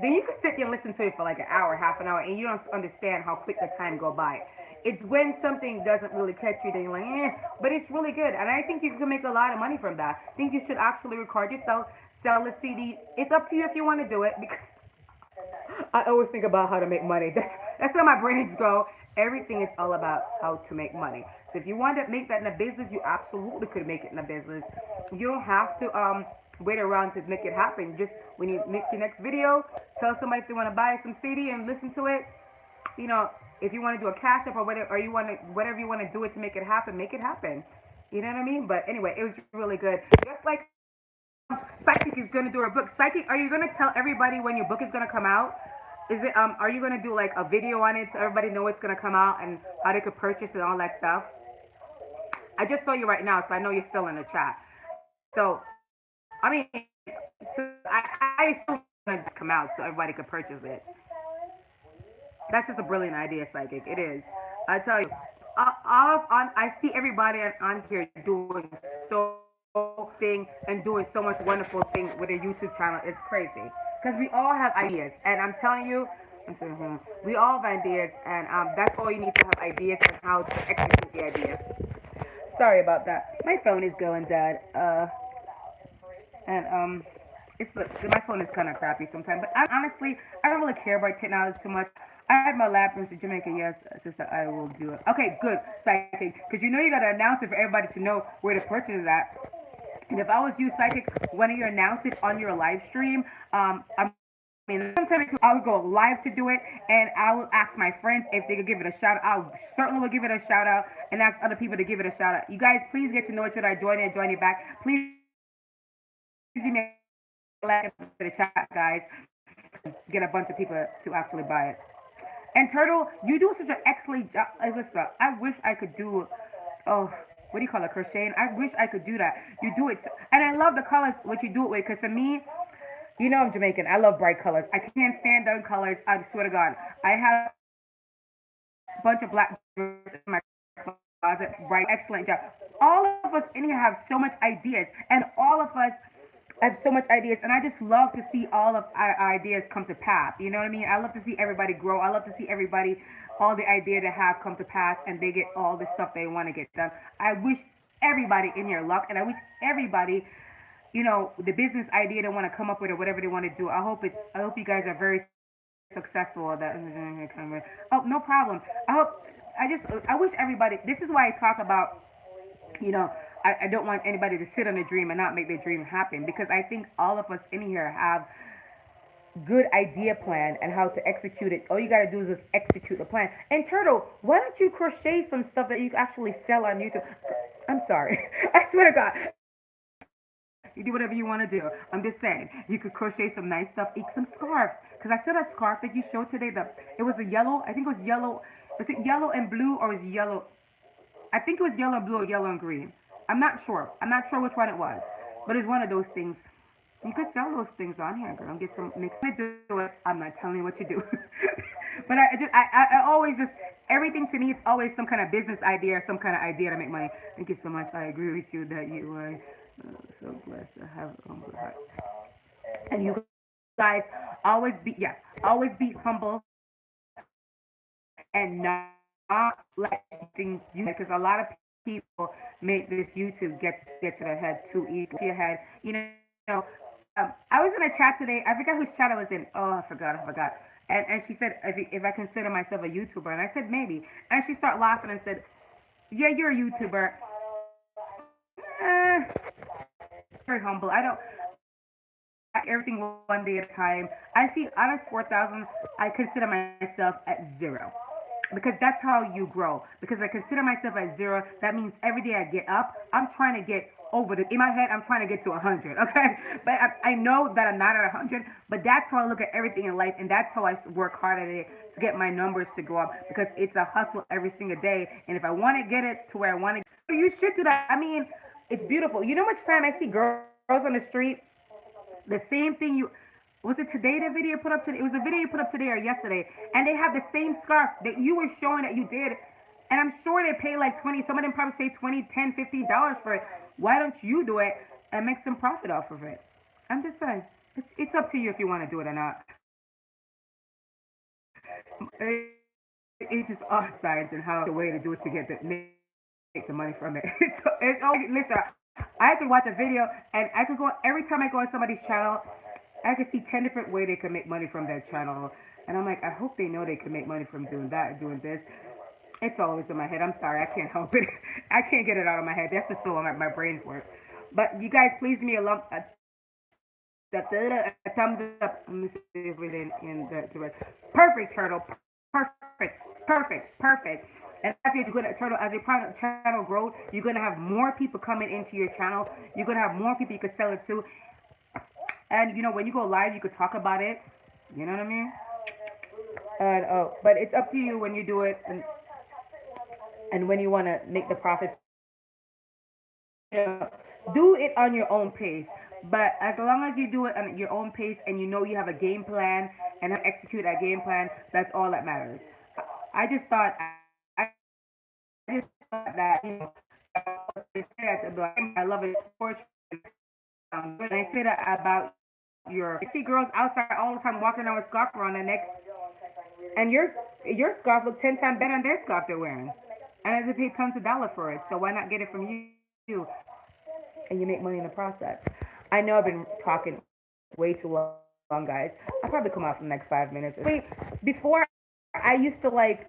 then you can sit there and listen to it for like an hour, half an hour, and you don't understand how quick the time go by. It's when something doesn't really catch you, then you're like, but it's really good, and I think you can make a lot of money from that. I think you should actually record yourself, sell the CD. It's up to you if you want to do it, because I always think about how to make money. That's how my brains go. Everything is all about how to make money. So if you want to make that in a business, you absolutely could make it in a business. You don't have to wait around to make it happen. Just when you make your next video, tell somebody if they want to buy some CD and listen to it. You know, if you want to do a cash up or whatever, or you want to whatever you want to do it to make it happen, make it happen. You know what I mean? But anyway, it was really good. Just like Psychic is gonna do her book. Psychic, are you gonna tell everybody when your book is gonna come out? Is it are you gonna do like a video on it so everybody know it's gonna come out and how they could purchase and all that stuff? I just saw you right now, so I know you're still in the chat. So I mean, so I assume it's gonna come out so everybody could purchase it. That's just a brilliant idea, Psychic. It is. I tell you, I see everybody on here doing so thing and doing so much wonderful thing with a YouTube channel. It's crazy because we all have ideas, and I'm telling you, we all have ideas, and that's all you need to have ideas on how to execute the idea. Sorry about that. My phone is going dead. And it's my phone is kind of crappy sometimes. But honestly, I don't really care about technology too much. I had my lab in Jamaica. Yes, sister, I will do it. Okay, good, Psychic. Because you know you gotta announce it for everybody to know where to purchase it at. And if I was you, Psychic, when you announce it on your live stream, I mean, sometimes I would go live to do it, and I will ask my friends if they could give it a shout out. I certainly will give it a shout out and ask other people to give it a shout out. You guys, please get to know each other. Join it, join it back. Please email like to the chat, guys. Get a bunch of people to actually buy it. And Turtle, you do such an excellent job. Listen, I wish I could do. Oh, what do you call it, crocheting? I wish I could do that. You do it, and I love the colors what you do it with. Cause for me, you know I'm Jamaican. I love bright colors. I can't stand dark colors. I swear to God, I have a bunch of black in my closet. Bright, excellent job. All of us in here have so much ideas, and all of us have so much ideas, and I just love to see all of our ideas come to pass. You know what I mean? I love to see everybody grow. I love to see everybody, all the idea they have come to pass, and they get all the stuff they want to get done. I wish everybody in here luck, and I wish everybody, the business idea they want to come up with or whatever they want to do. I hope you guys are very successful at that. Oh, no problem. I wish everybody. This is why I talk about I don't want anybody to sit on a dream and not make their dream happen, because I think all of us in here have good idea plan and how to execute it. All you gotta do is just execute the plan. And Turtle, why don't you crochet some stuff that you can actually sell on YouTube? I'm sorry. I swear to God. You do whatever you want to do. I'm just saying, you could crochet some nice stuff, eat some scarves. Because I saw that scarf that you showed today. It was a yellow. I think it was yellow. Was it yellow and blue or was it yellow? I think it was yellow and blue or yellow and green. I'm not sure. I'm not sure which one it was. But it's one of those things. You could sell those things on here, girl. Get some mix it, do it. I'm not telling you what to do. But I always just everything to me it's always some kind of business idea or some kind of idea to make money. Thank you so much. I agree with you that you are so blessed to have a humble heart. And you guys always be humble and not let things you because a lot of people make this YouTube get to their head too easily. To your head, I was in a chat today. I forgot whose chat I was in. Oh, I forgot. And she said if I consider myself a YouTuber, and I said maybe. And she started laughing and said, "Yeah, you're a YouTuber." Eh, very humble. I don't everything one day at a time. I feel out of 4,000, I consider myself at zero because that's how you grow. Because I consider myself at zero, that means every day I get up, I'm trying to get over the in my head. I'm trying to get to 100. Okay, but I know that I'm not at 100. But that's how I look at everything in life, and that's how I work hard at it to get my numbers to go up because it's a hustle every single day. And if I want to get it to where I want to, you should do that. I mean, it's beautiful. You know how much time I see girls on the street the same thing you was it today the video put up today? It was a video you put up today or yesterday, and they have the same scarf that you were showing that you did, and I'm sure they pay like 20. Some of them probably pay 20, 10, $15 for it. Why don't you do it and make some profit off of it? I'm just saying, it's up to you if you want to do it or not. It's just art science and how the way to do it to get make the money from it. It's always listen. I could watch a video and I could go every time I go on somebody's channel, I could see 10 different ways they can make money from their channel. And I'm like, I hope they know they can make money from doing that, doing this. It's always in my head. I'm sorry, I can't help it. I can't get it out of my head. That's just so my brains work. But you guys, please me a thumbs up. Let me see if it in the perfect turtle. Perfect. And as you're gonna turtle, as your channel grows, you're gonna have more people coming into your channel. You're gonna have more people you can sell it to. And when you go live, you could talk about it. You know what I mean? And but it's up to you when you do it and when you want to make the profit. Do it on your own pace. But as long as you do it on your own pace and you have a game plan and execute that game plan, that's all that matters. I just thought I just thought that I love it. And I say that about I see girls outside all the time walking around with scarf around their neck, and your scarf look 10 times better than their scarf they're wearing, and they pay tons of dollars for it. So why not get it from you? And you make money in the process. I know I've been talking way too long, guys. I'll probably come out for the next 5 minutes. Wait, before I used to live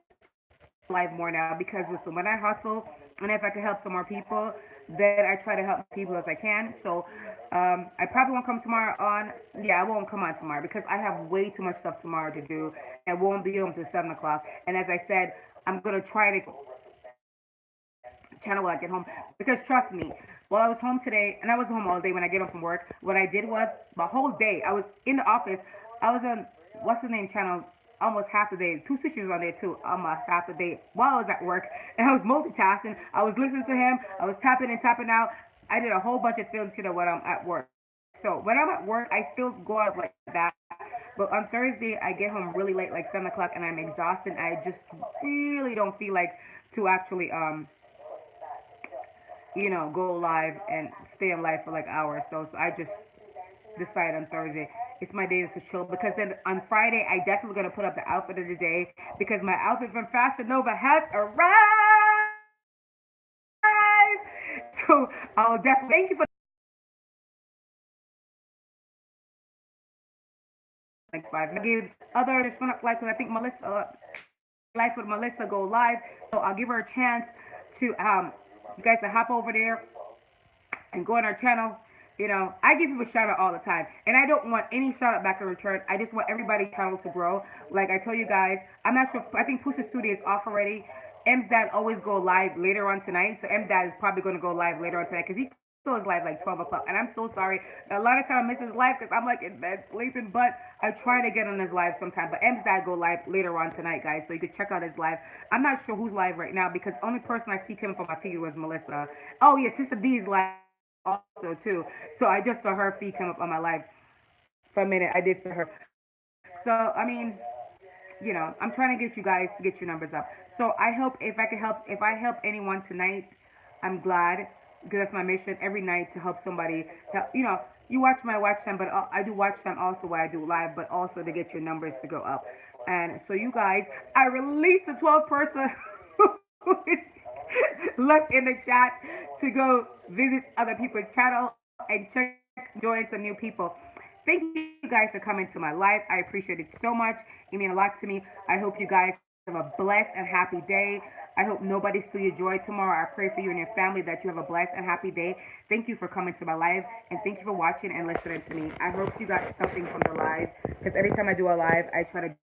more now because listen, when I hustle and if I can help some more people, then I try to help people as I can. So I probably won't come tomorrow on. Yeah, I won't come on tomorrow because I have way too much stuff tomorrow to do and won't be home till 7 o'clock. And as I said, I'm gonna try to channel when I get home because trust me, while I was home today and I was home all day when I get home from work, what I did was the whole day I was in the office. I was on what's the name channel almost half the day. Two sisters on there too, almost half the day while I was at work, and I was multitasking. I was listening to him. I was tapping and tapping out. I did a whole bunch of things when I'm at work. So when I'm at work, I still go out like that. But on Thursday, I get home really late, like 7 o'clock, and I'm exhausted. I just really don't feel like to actually go live and stay in live for like hours. So I just decide on Thursday it's my day to chill because then on Friday I definitely gonna put up the outfit of the day because my outfit from Fashion Nova has arrived. So I'll definitely thank you for the next 5. I gave other just one like I think Melissa life with Melissa go live, so I'll give her a chance to you guys to hop over there and go on our channel. I give people a shout out all the time, and I don't want any shout out back in return. I just want everybody's channel to grow. Like I tell you guys, I'm not sure. I think Pusa Studio is off already. M's dad always go live later on tonight, so M's dad is probably going to go live later on tonight because he his live like 12 o'clock. And I'm so sorry. A lot of time I miss his live because I'm like in bed sleeping. But I try to get on his live sometime. But M's dad go live later on tonight, guys. So you can check out his live. I'm not sure who's live right now because only person I see coming up on my feed was Melissa. Oh, yeah, Sister D's live also, too. So I just saw her feed come up on my live for a minute. I did see her. So, I mean, I'm trying to get you guys to get your numbers up. So I hope if I help anyone tonight, I'm glad because that's my mission every night to help somebody. You watch my watch time, but I do watch time also where I do live, but also to get your numbers to go up. And so you guys, I released the 12th person who is left in the chat to go visit other people's channel and join some new people. Thank you guys for coming to my live. I appreciate it so much. It means a lot to me. I hope you guys have a blessed and happy day. I hope nobody steal your joy tomorrow. I pray for you and your family that you have a blessed and happy day. Thank you for coming to my live and thank you for watching and listening to me. I hope you got something from the live because every time I do a live, I try to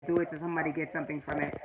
do it so somebody gets something from it.